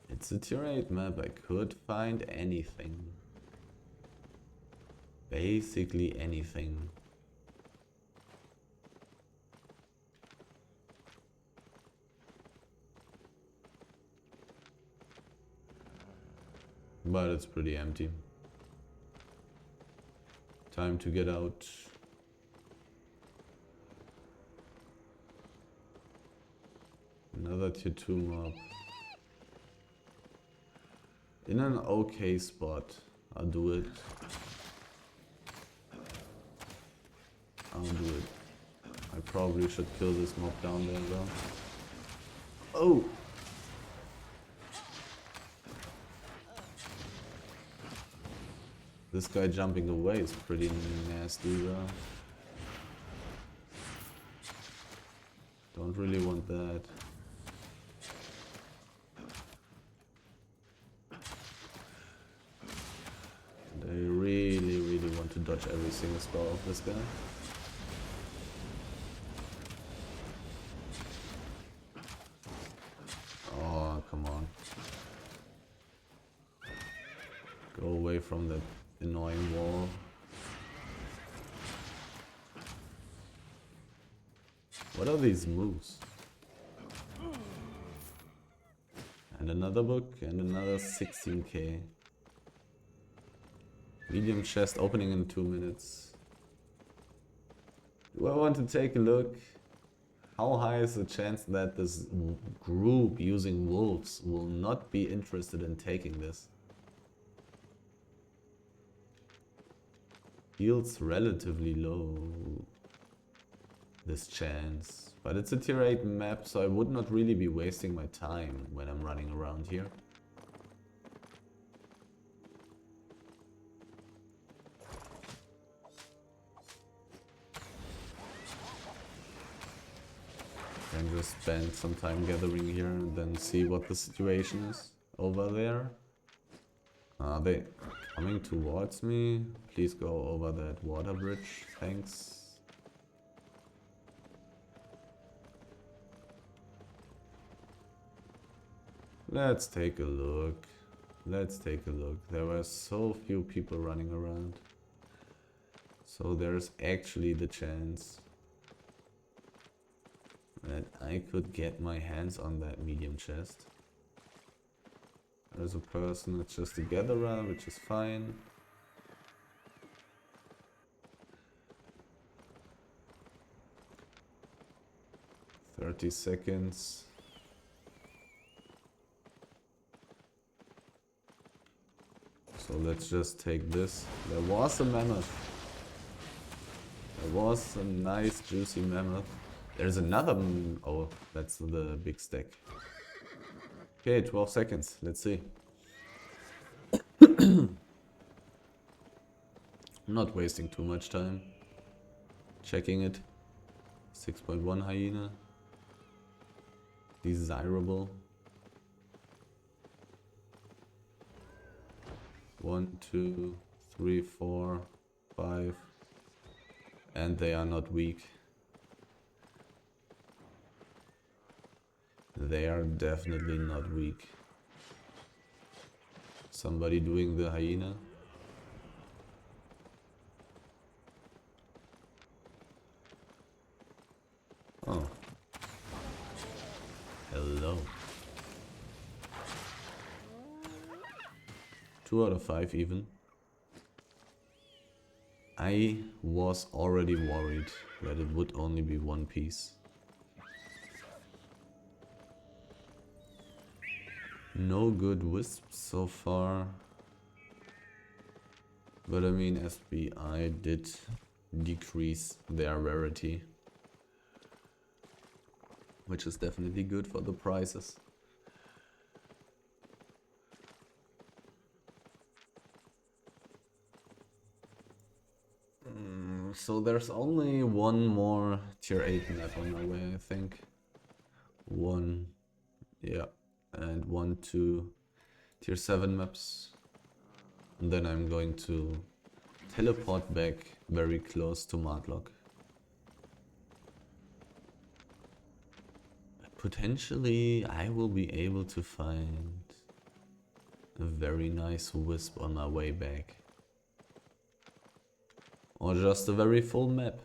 It's a tier 8 map, I could find anything. Basically anything. But it's pretty empty. Time to get out. Another tier 2 mob. In an okay spot. I'll do it. I'll do it. I probably should kill this mob down there though. Oh! This guy jumping away is pretty nasty though. Don't really want that. And I really want to dodge every single spell of this guy. Oh, come on. Go away from that annoying wall. What are these moves? And another book and another 16k. Medium chest opening in 2 minutes. Do I want to take a look? How high is the chance that this group using wolves will not be interested in taking this? Feels relatively low, this chance. But it's a tier 8 map, so I would not really be wasting my time when I'm running around here. And just spend some time gathering here and then see what the situation is over there. Are they coming towards me? Please go over that water bridge, thanks. Let's take a look. Let's take a look. There were so few people running around. So there's actually the chance that I could get my hands on that medium chest. There's a person that's just a gatherer, which is fine. "30 seconds. So let's just take this. There was a mammoth. There was a nice juicy mammoth. There's another... oh, that's the big stack. Okay, 12 seconds. Let's see. I'm not wasting too much time. Checking it. 6.1 hyena. Desirable. 1, 2, 3, 4, 5. And they are not weak. They are definitely not weak. Somebody doing the hyena. Oh. Hello. 2 out of 5 even. I was already worried that it would only be one piece. No good wisps so far. But I mean, SBI did decrease their rarity, which is definitely good for the prices. So there's only one more tier 8 map on my way, I think. One, yeah, and 1, 2 tier 7 maps. And then I'm going to teleport back very close to Martlock. Potentially I will be able to find a very nice wisp on my way back. Or just a very full map.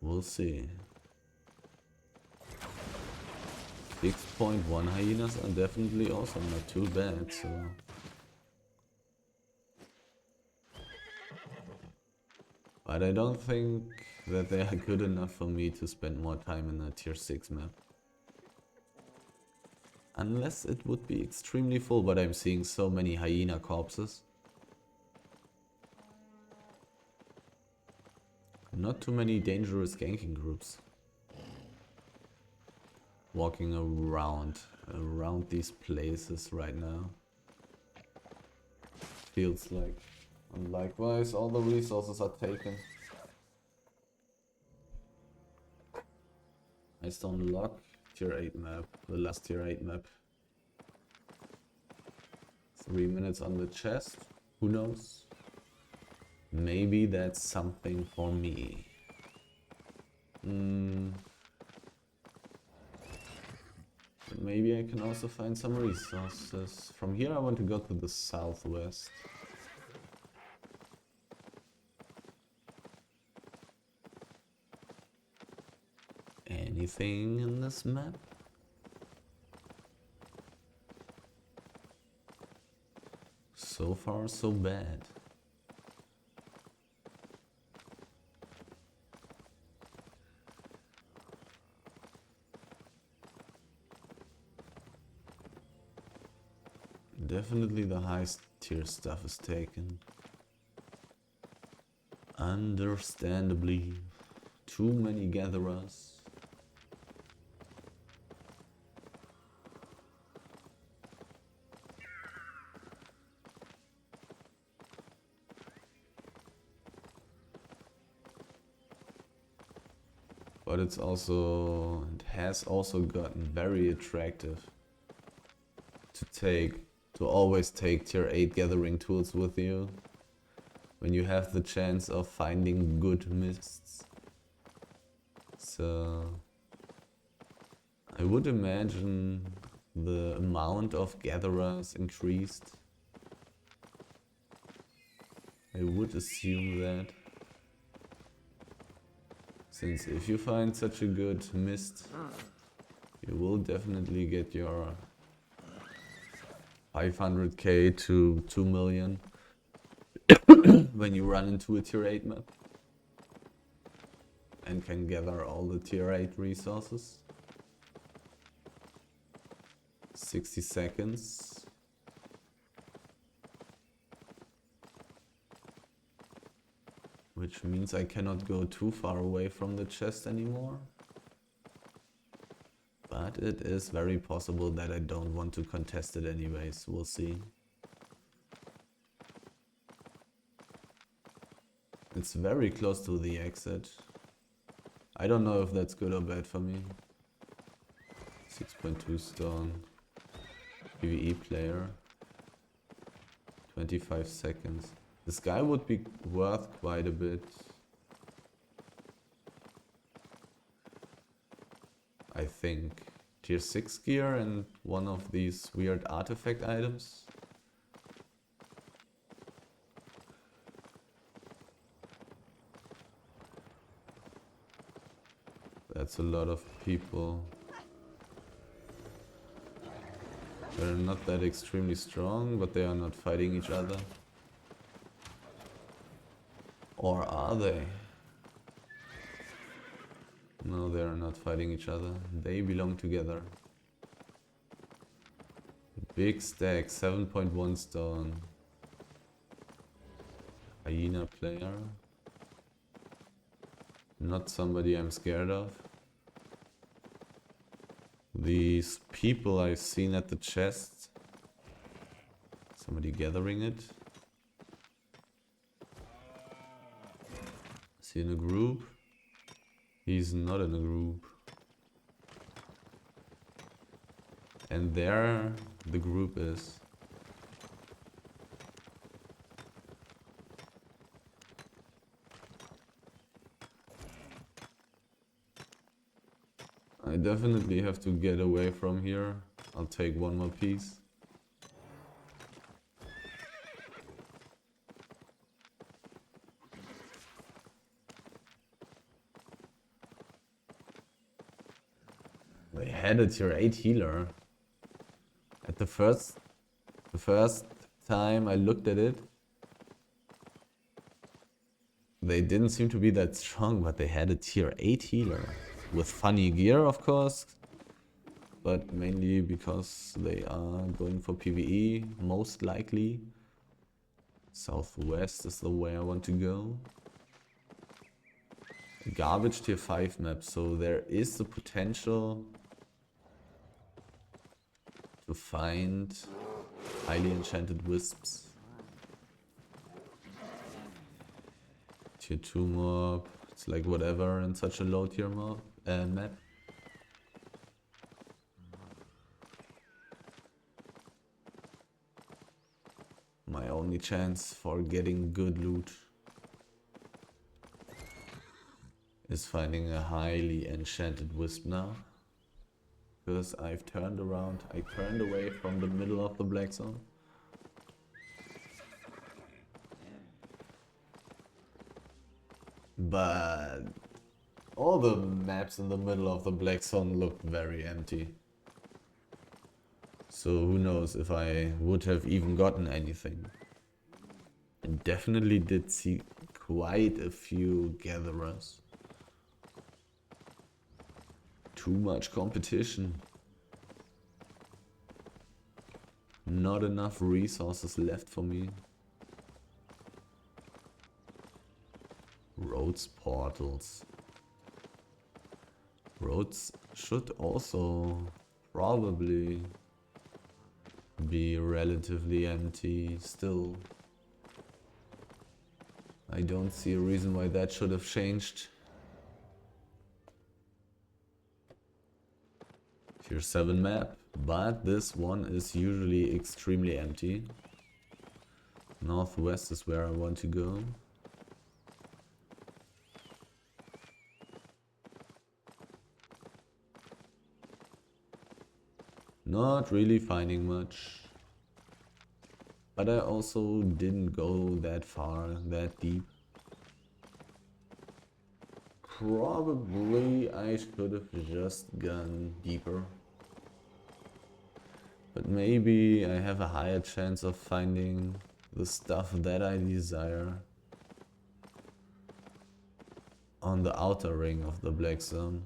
We'll see. 6.1 hyenas are definitely also not too bad, so... But I don't think that they are good enough for me to spend more time in a tier 6 map. Unless it would be extremely full, but I'm seeing so many hyena corpses. Not too many dangerous ganking groups. Walking around these places right now. Feels like. And likewise, all the resources are taken. I still unlock tier 8 map, the last tier 8 map. 3 minutes on the chest, who knows? Maybe that's something for me. Maybe I can also find some resources. From here I want to go to the southwest. Anything in this map? So far, so bad. Definitely the highest tier stuff is taken. Understandably, too many gatherers. But it has also gotten very attractive to always take tier 8 gathering tools with you when you have the chance of finding good mists. So I would imagine the amount of gatherers increased. I would assume that. Since if you find such a good mist, you will definitely get your 500k to 2 million when you run into a tier 8 map and can gather all the tier 8 resources. 60 seconds. Which means I cannot go too far away from the chest anymore. But it is very possible that I don't want to contest it anyways, we'll see. It's very close to the exit. I don't know if that's good or bad for me. 6.2 stone. PvE player. 25 seconds. This guy would be worth quite a bit. I think. Tier 6 gear and one of these weird artifact items. That's a lot of people. They're not that extremely strong, but they are not fighting each other. Or are they? No, they are not fighting each other. They belong together. Big stack, 7.1 stone. Hyena player. Not somebody I'm scared of. These people I've seen at the chest. Somebody gathering it. he in a group? He's not in a group. And there the group is. I definitely have to get away from here. I'll take one more piece. They had a tier 8 healer. At the first time I looked at it, they didn't seem to be that strong, but they had a tier 8 healer. With funny gear, of course. But mainly because they are going for PvE, most likely. Southwest is the way I want to go. Garbage tier 5 map, so there is the potential to find highly enchanted wisps. Tier 2 mob, it's like whatever in such a low tier mob, map. My only chance for getting good loot is finding a highly enchanted wisp now. Because I've turned around, I turned away from the middle of the black zone. But all the maps in the middle of the black zone looked very empty. So who knows if I would have even gotten anything. I definitely did see quite a few gatherers. Too much competition. Not enough resources left for me. Roads portals. Roads should also probably be relatively empty still. I don't see a reason why that should have changed. Tier 7 map, but this one is usually extremely empty. Northwest is where I want to go. Not really finding much. But I also didn't go that far, that deep. Probably I should have just gone deeper. But maybe I have a higher chance of finding the stuff that I desire on the outer ring of the black zone.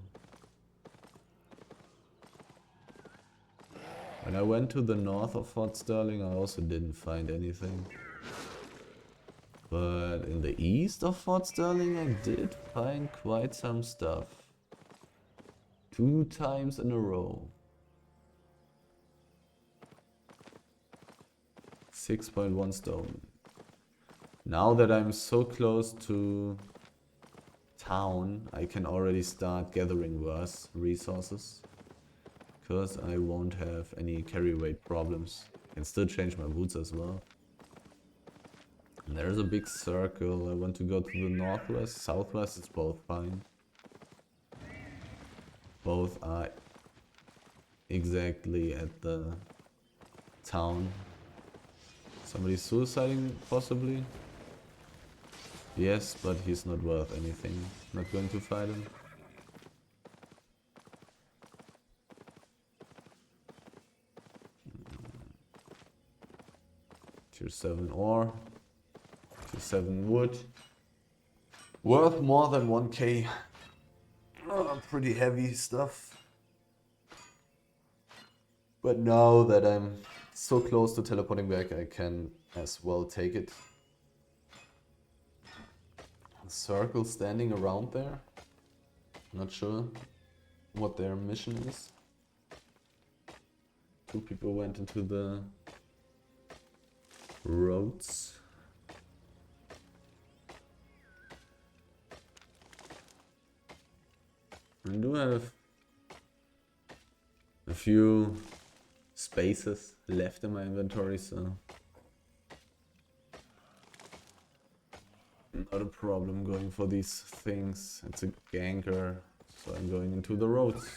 When I went to the north of Fort Sterling, I also didn't find anything. But in the east of Fort Sterling, I did find quite some stuff. 2 times in a row. 6.1 stone. Now that I'm so close to town, I can already start gathering worse resources. Because I won't have any carry weight problems. I can still change my boots as well. And there's a big circle. I want to go to the northwest. Southwest is both fine. Both are exactly at the town. Somebody's suiciding, possibly? Yes, but he's not worth anything. Not going to fight him. Tier 7 ore. Tier 7 wood. Worth more than 1k. Pretty heavy stuff. But now that I'm so close to teleporting back, I can as well take it. A circle standing around there. Not sure what their mission is. 2 people went into the roads. I do have a few spaces left in my inventory, so not a problem going for these things. It's a ganker, so I'm going into the roads.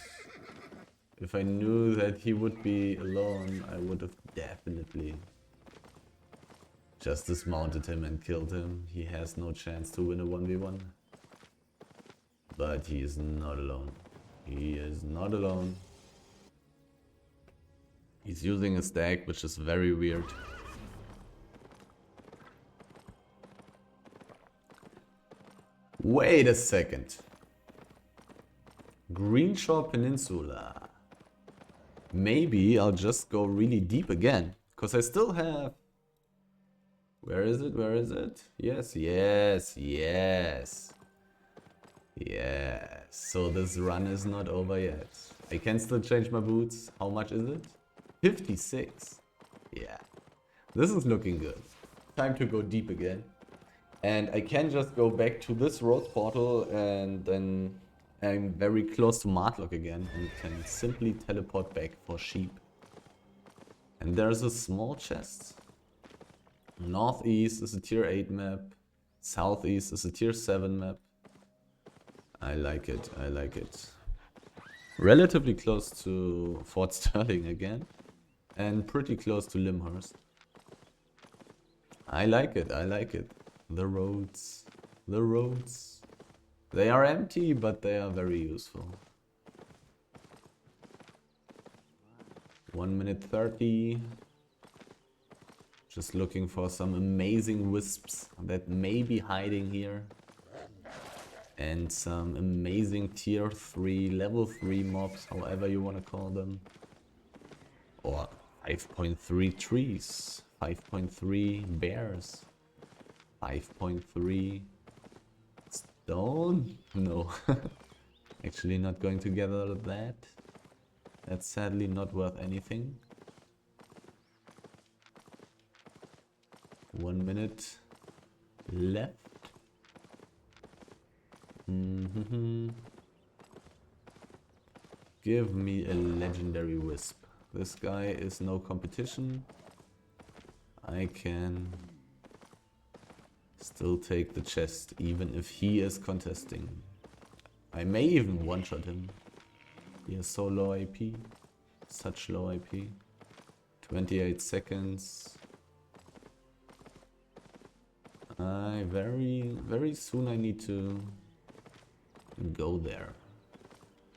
If I knew that he would be alone, I would have definitely just dismounted him and killed him. He has no chance to win a 1v1. But he is not alone. He is not alone. He's using a stack, which is very weird. Wait a second. Greenshore Peninsula. Maybe I'll just go really deep again. Because I still have... Where is it? Where is it? Yes, yes, yes. Yes. So this run is not over yet. I can still change my boots. How much is it? 56. Yeah. This is looking good. Time to go deep again. And I can just go back to this road portal and then I'm very close to Martlock again and can simply teleport back for sheep. And there's a small chest. Northeast is a tier 8 map. Southeast is a tier 7 map. I like it, I like it. Relatively close to Fort Sterling again. And pretty close to Limhurst. I like it, I like it. The roads. The roads. They are empty, but they are very useful. 1 minute 30. Just looking for some amazing wisps that may be hiding here. And some amazing tier 3, level 3 mobs, however you want to call them. Or 5.3 trees, 5.3 bears, 5.3 stone? No. Actually not going to gather that. That's sadly not worth anything. 1 minute left. Give me a legendary wisp. This guy is no competition. I can still take the chest, even if he is contesting. I may even one-shot him. He has so low AP. Such low AP. 28 seconds. Very soon I need to go there.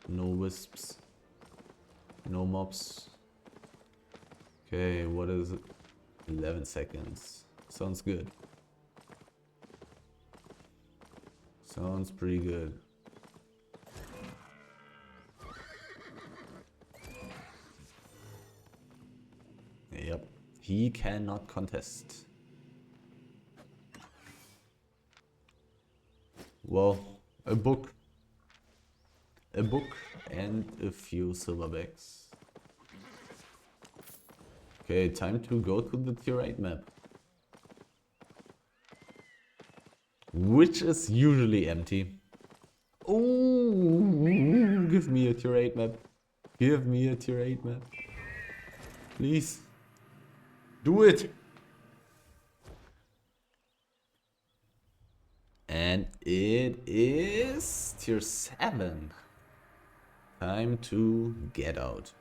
No wisps. No mobs. Okay, what is it? 11 seconds. Sounds good. Sounds pretty good. Yep. He cannot contest. Well, a book. A book and a few silverbacks. Okay, time to go to the tier 8 map. Which is usually empty. Oh, give me a tier 8 map. Give me a tier 8 map. Please. Do it. And it is tier 7. Time to get out.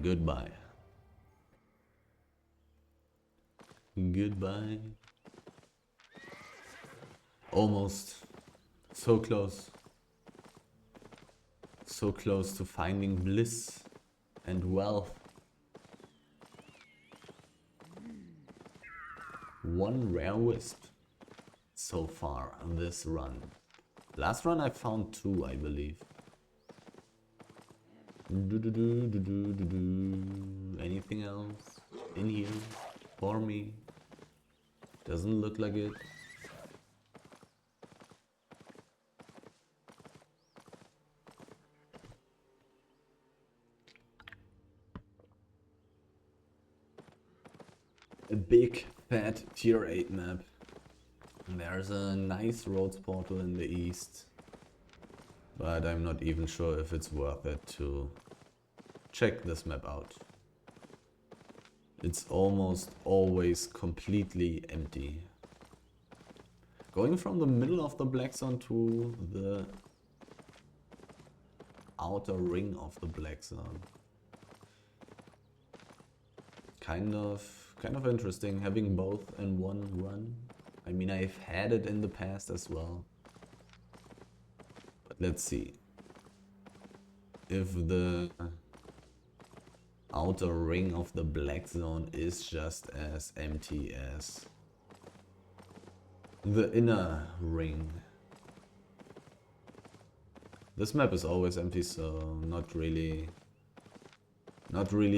Goodbye. Goodbye. Almost. So close. So close to finding bliss and wealth. One rare wisp so far on this run. Last run I found 2, I believe. Anything else in here for me? Doesn't look like it. A big fat tier 8 map. There's a nice roads portal in the east. But I'm not even sure if it's worth it to check this map out. It's almost always completely empty. Going from the middle of the black zone to the outer ring of the black zone. Kind of interesting having both in one run. I mean, I've had it in the past as well. But let's see if the outer ring of the black zone is just as empty as the inner ring. This map is always empty, so not really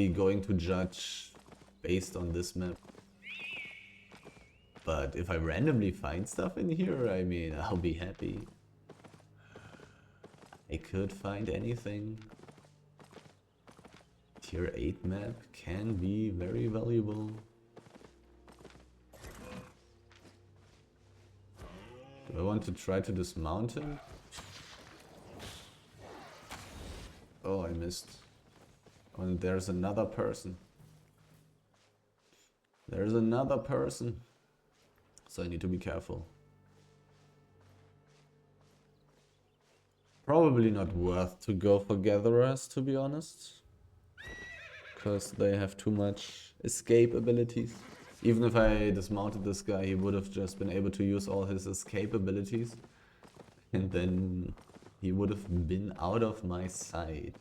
going to judge based on this map. But if I randomly find stuff in here, I mean, I'll be happy. I could find anything. Tier 8 map can be very valuable. Do I want to try to dismount him? Oh, I missed. Oh, and there's another person. There's another person. So I need to be careful. Probably not worth to go for gatherers, to be honest. Because they have too much escape abilities. Even if I dismounted this guy, he would have just been able to use all his escape abilities. And then he would have been out of my sight.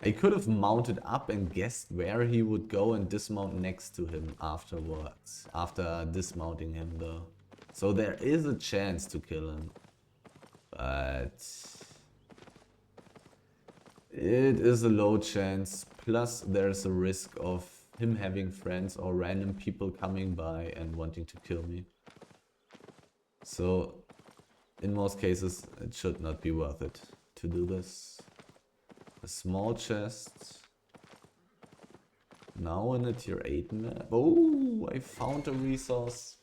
I could have mounted up and guessed where he would go and dismount next to him afterwards. After dismounting him though. So there is a chance to kill him. But it is a low chance. Plus there's a risk of him having friends or random people coming by and wanting to kill me. So in most cases it should not be worth it to do this. A small chest. Now in a tier 8 map. Oh, I found a resource.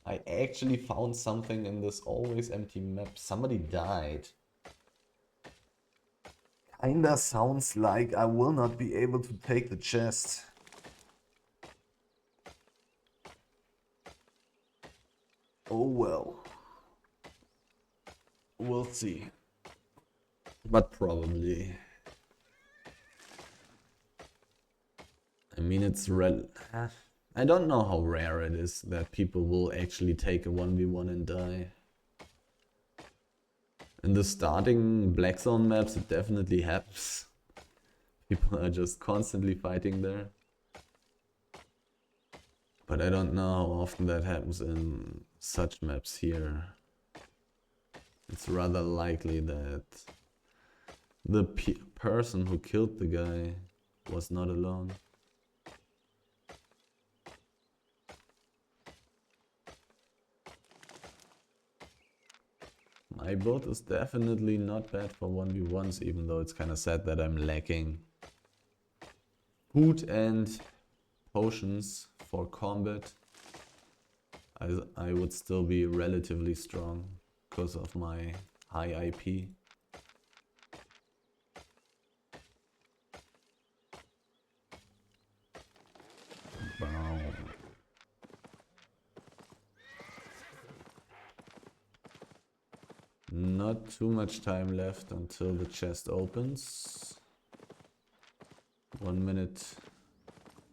I actually found something in this always empty map. Somebody died. Kinda sounds like I will not be able to take the chest. Oh well. We'll see. But probably. I mean, it's I don't know how rare it is that people will actually take a 1v1 and die. In the starting Black Zone maps, it definitely happens. People are just constantly fighting there. But I don't know how often that happens in such maps here. It's rather likely that the person who killed the guy was not alone. My build is definitely not bad for 1v1s, even though it's kind of sad that I'm lacking food and potions for combat. I would still be relatively strong because of my high IP. Wow. Not too much time left until the chest opens. 1 minute.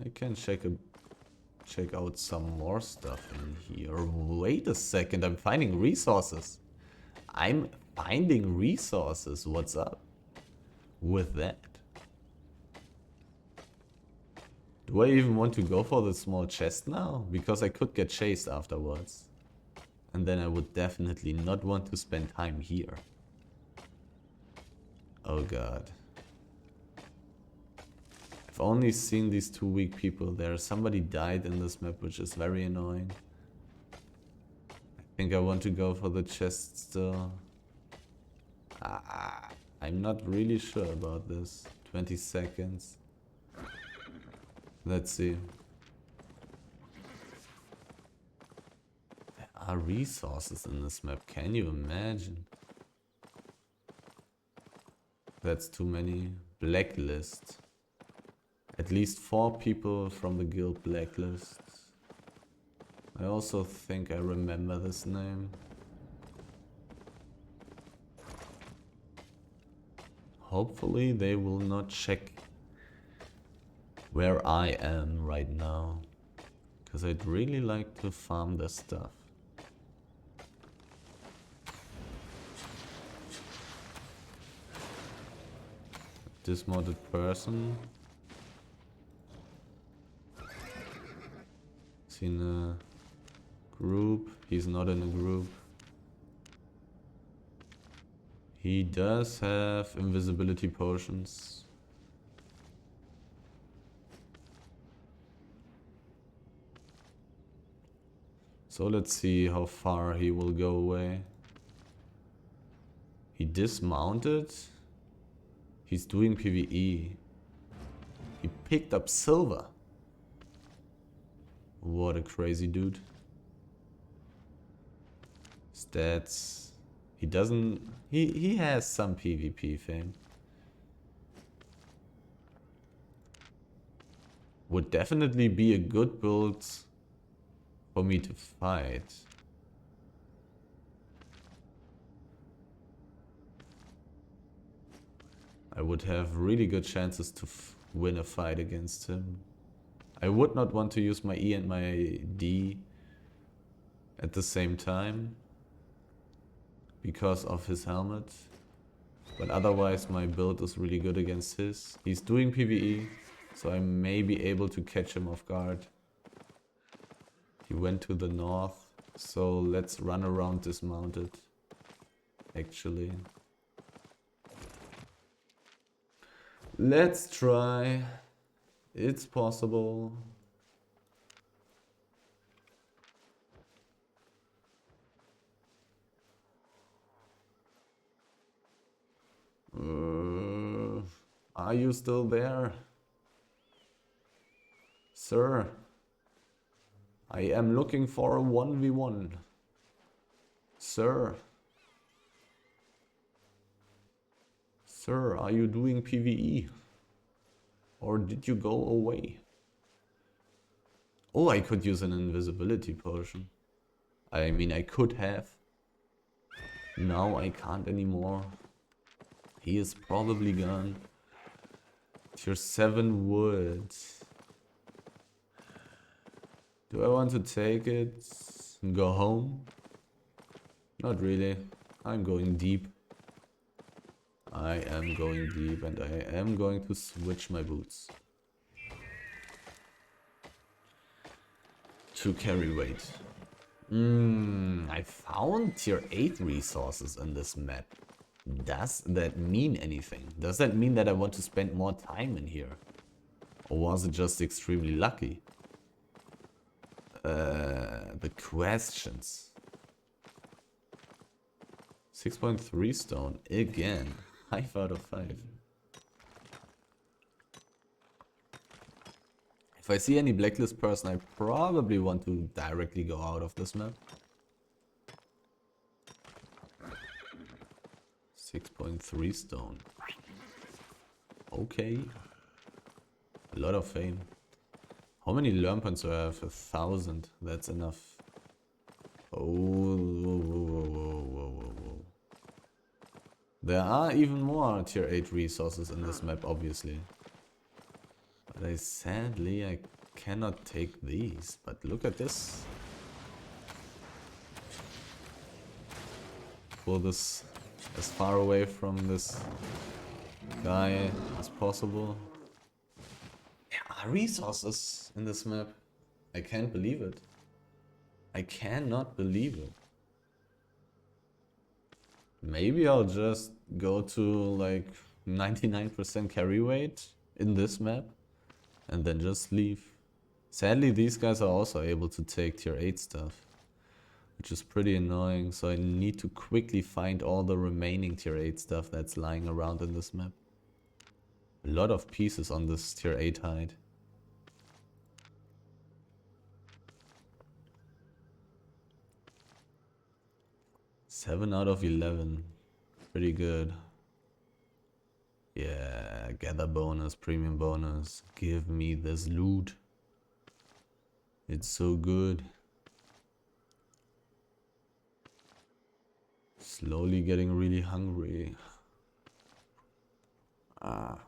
I can check out some more stuff in here. Wait a second, I'm finding resources. I'm finding resources. What's up with that? Do I even want to go for the small chest now? Because I could get chased afterwards. And then I would definitely not want to spend time here. Oh god. I've only seen these 2 weak people there. Somebody died in this map, which is very annoying. I think I want to go for the chest still. I'm not really sure about this. 20 seconds. Let's see. There are resources in this map, can you imagine? That's too many. Blacklist. At least 4 people from the guild blacklist. I also think I remember this name. Hopefully they will not check where I am right now. Because I'd really like to farm this stuff. Dismounted person. Is he in a group? He's not in a group. He does have invisibility potions. So let's see how far he will go away. He dismounted. He's doing PvE. He picked up silver. What a crazy dude. Stats. He doesn't... He has some PvP fame. Would definitely be a good build for me to fight. I would have really good chances to win a fight against him. I would not want to use my E and my D at the same time because of his helmet. But otherwise my build is really good against his. He's doing PvE, so I may be able to catch him off guard. He went to the north, so let's run around dismounted, actually. Let's try. It's possible. Are you still there? Sir, I am looking for a 1v1. Sir. Sir, are you doing PvE? Or did you go away? Oh, I could use an invisibility potion. I mean, I could have. Now I can't anymore. He is probably gone. Tier 7 wood. Do I want to take it and go home? Not really. I'm going deep. I am going deep and I am going to switch my boots to carry weight. I found tier 8 resources in this map. Does that mean anything? Does that mean that I want to spend more time in here? Or was it just extremely lucky? The questions. 6.3 stone again. 5 out of 5. If I see any blacklist person, I probably want to directly go out of this map. 6.3 stone. Okay. A lot of fame. How many learn points do I have? 1,000. That's enough. Oh, whoa, whoa, whoa, whoa, whoa, whoa. There are even more tier 8 resources in this map, obviously. But sadly, I cannot take these. But look at this. Pull this as far away from this guy as possible. There are resources in this map. I can't believe it. I cannot believe it. Maybe I'll just go to like 99% carry weight in this map and then just leave. Sadly, these guys are also able to take tier 8 stuff, which is pretty annoying, so I need to quickly find all the remaining tier 8 stuff that's lying around in this map. A lot of pieces on this tier 8 hide. Seven out of 11. Pretty good. Yeah, gather bonus, premium bonus. Give me this loot. It's so good. Slowly getting really hungry. Ah.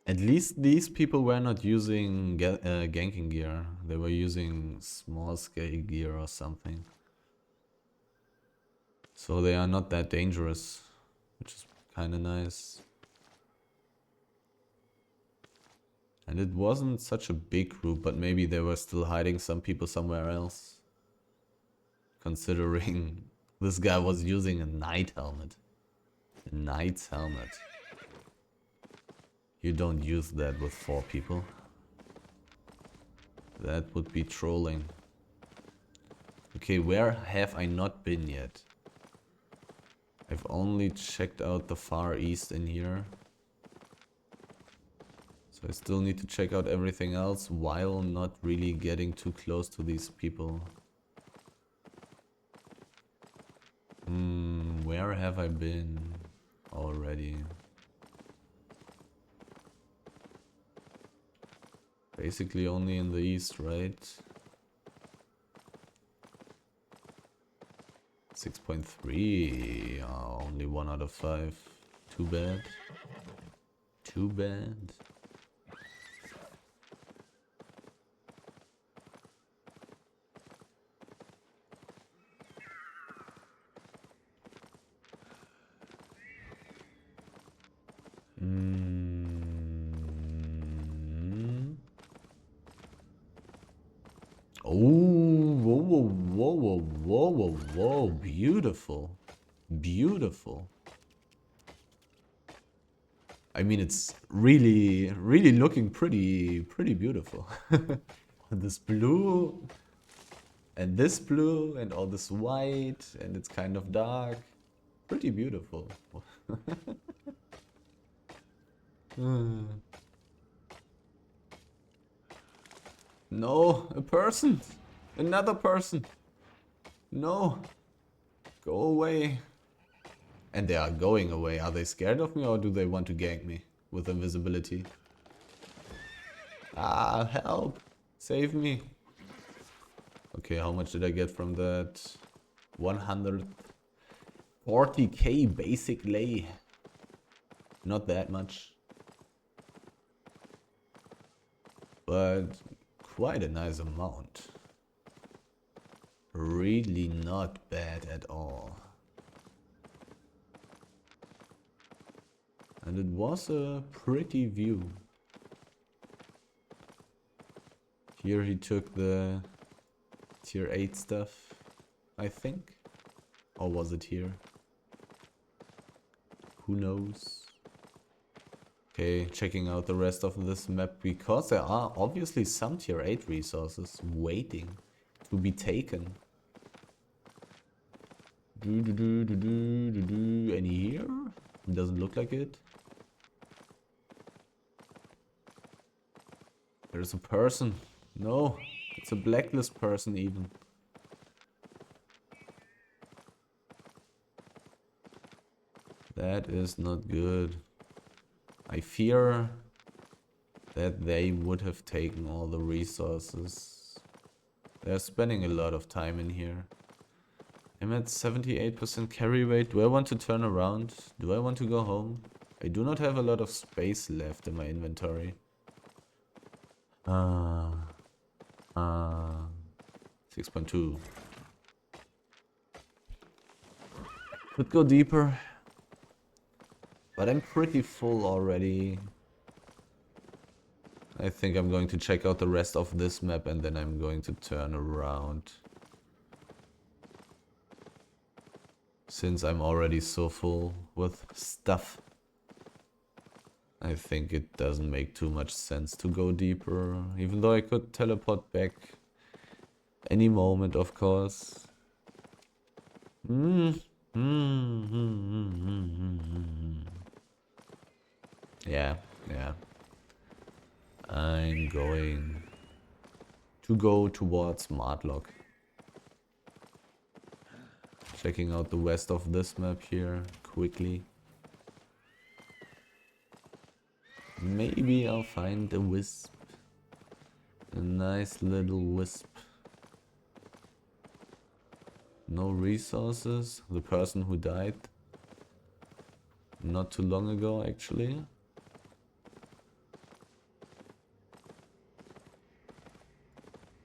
At least these people were not using ganking gear. They were using small scale gear or something. So they are not that dangerous, which is kind of nice. And it wasn't such a big group, but maybe they were still hiding some people somewhere else. Considering this guy was using a knight helmet. A knight's helmet. You don't use that with 4 people. That would be trolling. Okay, where have I not been yet? I've only checked out the far east in here. So I still need to check out everything else while not really getting too close to these people. Where have I been already? Basically only in the east, right? 6.3. Oh, only 1 out of 5. Too bad. Too bad. Oh, whoa, whoa, whoa, whoa, whoa, whoa, whoa, beautiful. Beautiful. I mean, it's really, really looking pretty beautiful. This blue, and this blue, and all this white, and it's kind of dark. Pretty beautiful. No, a person. Another person. No. Go away. And they are going away. Are they scared of me or do they want to gank me with invisibility? Ah, help. Save me. Okay, how much did I get from that? 140k basic lay. Not that much. But quite a nice amount. Really not bad at all. And it was a pretty view. Here he took the tier 8 stuff, I think. Or was it here? Who knows? Okay, checking out the rest of this map because there are obviously some tier 8 resources waiting to be taken. Any here? Doesn't look like it. There's a person. No, it's a blacklist person even. That is not good. I fear that they would have taken all the resources. They're spending a lot of time in here. I'm at 78% carry rate. Do I want to turn around? Do I want to go home? I do not have a lot of space left in my inventory. 6.2. Could go deeper. But I'm pretty full already. I think I'm going to check out the rest of this map and then I'm going to turn around. Since I'm already so full with stuff. I think it doesn't make too much sense to go deeper. Even though I could teleport back any moment, of course. Yeah, yeah. I'm going to go towards Martlock. Checking out the west of this map here quickly. Maybe I'll find a wisp. A nice little wisp. No resources. The person who died not too long ago, actually.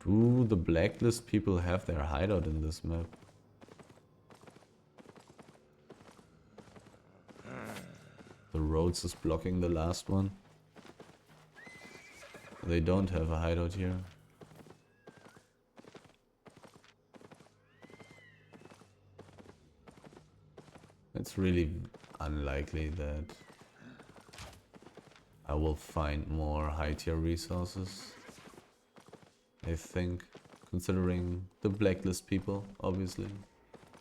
Do the blacklist people have their hideout in this map? The roads is blocking the last one. They don't have a hideout here. It's really unlikely that I will find more high tier resources. I think, considering the blacklist people, obviously.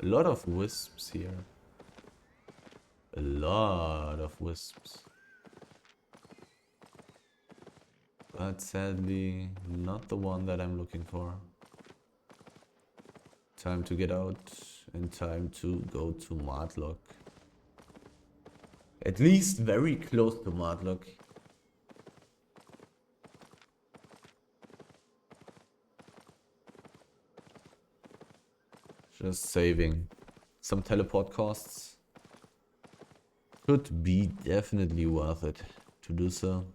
A lot of wisps here. A lot of wisps. But sadly, not the one that I'm looking for. Time to get out and time to go to Martlock. At least very close to Martlock. Just saving some teleport costs. Could be definitely worth it to do so.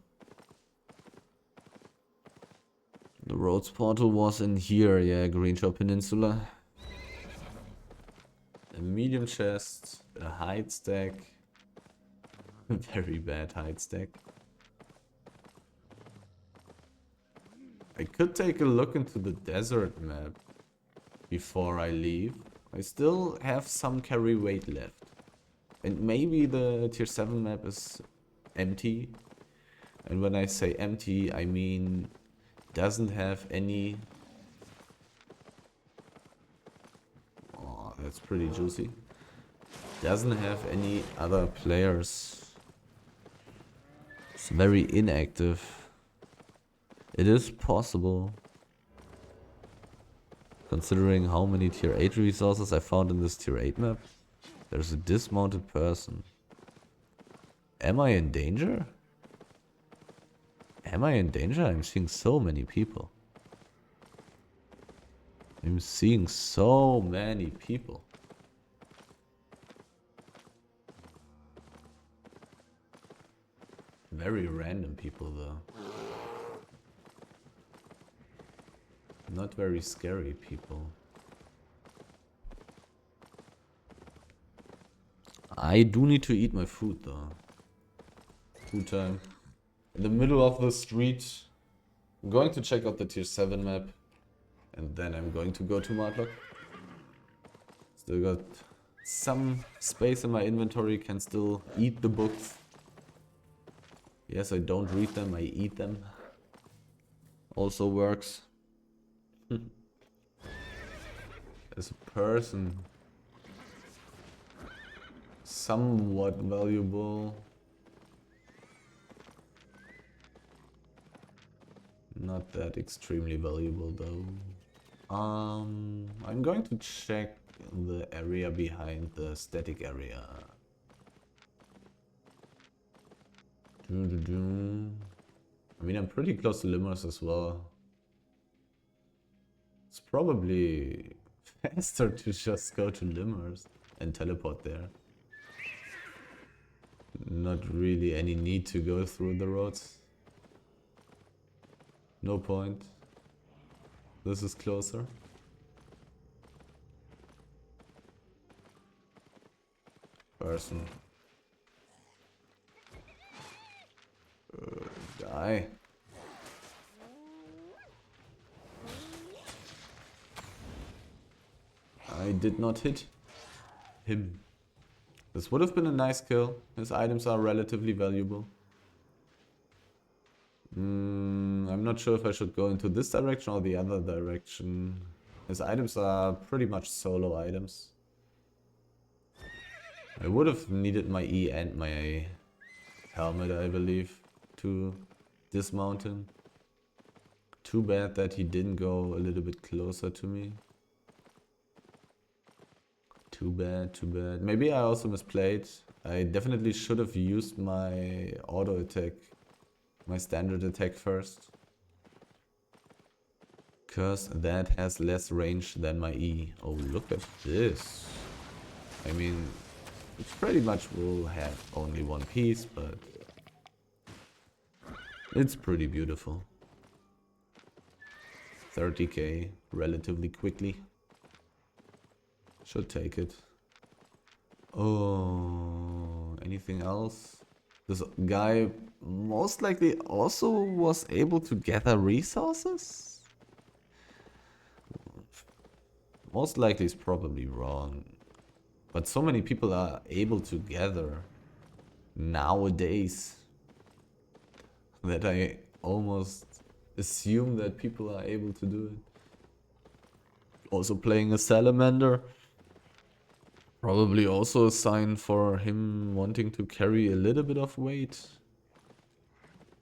The roads portal was in here, yeah, Greenshore Peninsula. A medium chest, a hide stack. Very bad hide stack. I could take a look into the desert map before I leave. I still have some carry weight left. And maybe the tier 7 map is empty. And when I say empty, I mean doesn't have any... Oh, that's pretty juicy. Doesn't have any other players. It's very inactive. It is possible. Considering how many tier 8 resources I found in this tier 8 map. There's a dismounted person. Am I in danger? Am I in danger? I'm seeing so many people. I'm seeing so many people. Very random people though. Not very scary people. I do need to eat my food though. Food time. In the middle of the street. I'm going to check out the tier 7 map. And then I'm going to go to Martlock. Still got some space in my inventory. Can still eat the books. Yes, I don't read them, I eat them. Also works. As a person. Somewhat valuable. Not that extremely valuable though. I'm going to check the area behind the static area. I mean, I'm pretty close to Limers as well. It's probably faster to just go to Limers and teleport there. Not really any need to go through the roads. No point. This is closer. Person. Die. I did not hit him. This would have been a nice kill. His items are relatively valuable. I'm not sure if I should go into this direction or the other direction. His items are pretty much solo items. I would have needed my E and my helmet, I believe, to dismount him. Too bad that he didn't go a little bit closer to me. Too bad, too bad. Maybe I also misplayed. I definitely should have used my auto attack, my standard attack first. Because that has less range than my E. Oh, look at this. I mean, it pretty much will have only one piece, but it's pretty beautiful. 30k relatively quickly. Should take it. Oh, anything else? This guy most likely also was able to gather resources? Most likely is probably wrong. But so many people are able to gather nowadays that I almost assume that people are able to do it. Also playing a salamander. Probably also a sign for him wanting to carry a little bit of weight.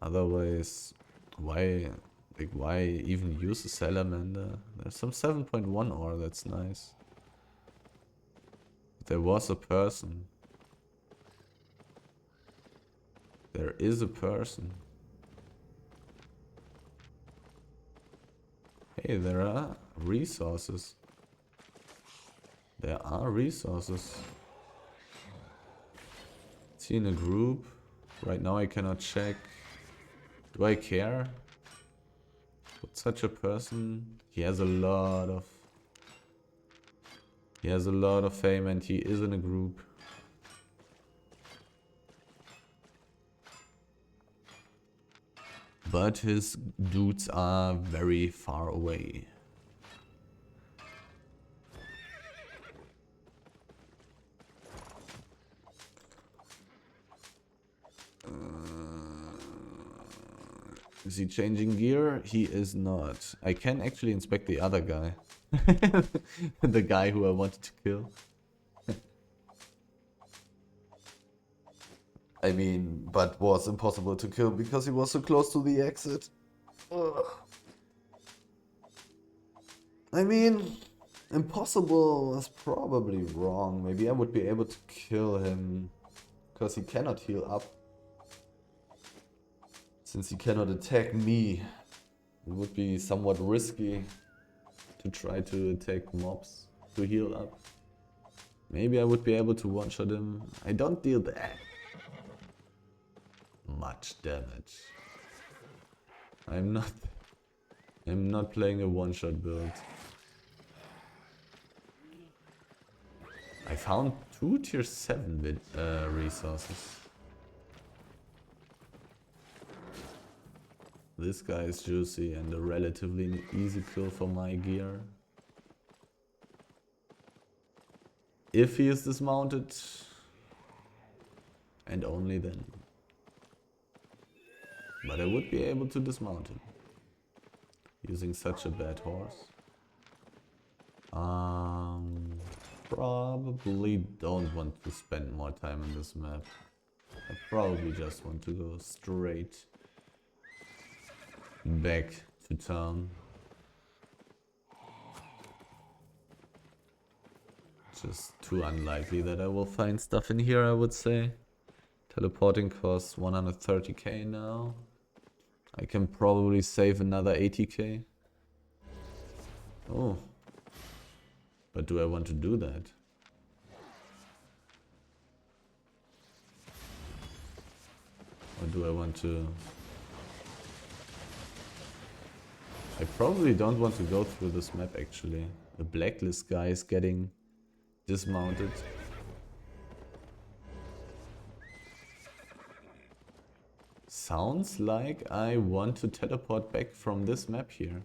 Otherwise, why even use a salamander? There's some 7.1 ore, that's nice. There was a person. There is a person. Hey, there are resources. There are resources. Is he in a group? Right now I cannot check. Do I care? With such a person? He has a lot of fame and he is in a group. But his dudes are very far away. Is he changing gear? He is not. I can actually inspect the other guy. The guy who I wanted to kill. I mean, but was impossible to kill because he was so close to the exit. Ugh. I mean, impossible was probably wrong. Maybe I would be able to kill him because he cannot heal up. Since he cannot attack me, it would be somewhat risky to try to attack mobs to heal up. Maybe I would be able to one-shot him. I don't deal that much damage. I'm not playing a one-shot build. I found 2 tier 7 resources. This guy is juicy and a relatively easy kill for my gear. If he is dismounted. And only then. But I would be able to dismount him. Using such a bad horse. Probably don't want to spend more time on this map. I probably just want to go straight back to town. Just too unlikely that I will find stuff in here, I would say. Teleporting costs 130k now. I can probably save another 80k. Oh. But do I want to do that? Or do I want to... I probably don't want to go through this map actually. The blacklist guy is getting dismounted. Sounds like I want to teleport back from this map here.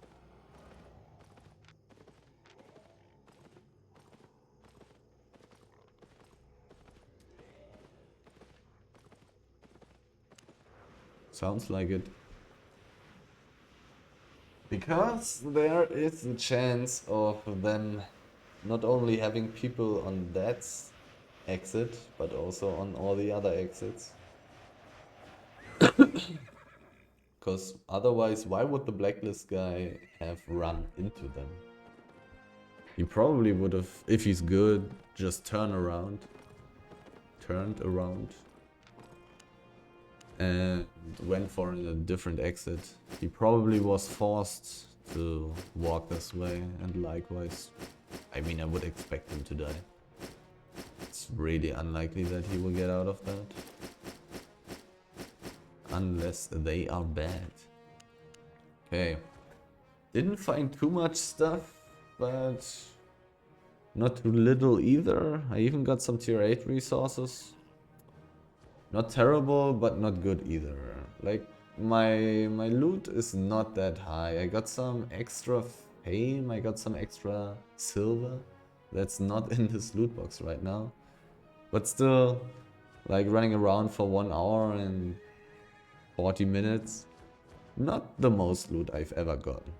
Sounds like it. Because there is a chance of them not only having people on that exit, but also on all the other exits. Because otherwise, why would the blacklist guy have run into them? He probably would have, if he's good, just turned around, and went for a different exit. He probably was forced to walk this way, and likewise, I mean, I would expect him to die. It's really unlikely that he will get out of that. Unless they are bad. Okay. Didn't find too much stuff, but not too little either. I even got some tier 8 resources. Not terrible, but not good either. Like, my loot is not that high. I got some extra fame, I got some extra silver. That's not in this loot box right now. But still, like running around for 1 hour and 40 minutes, not the most loot I've ever gotten.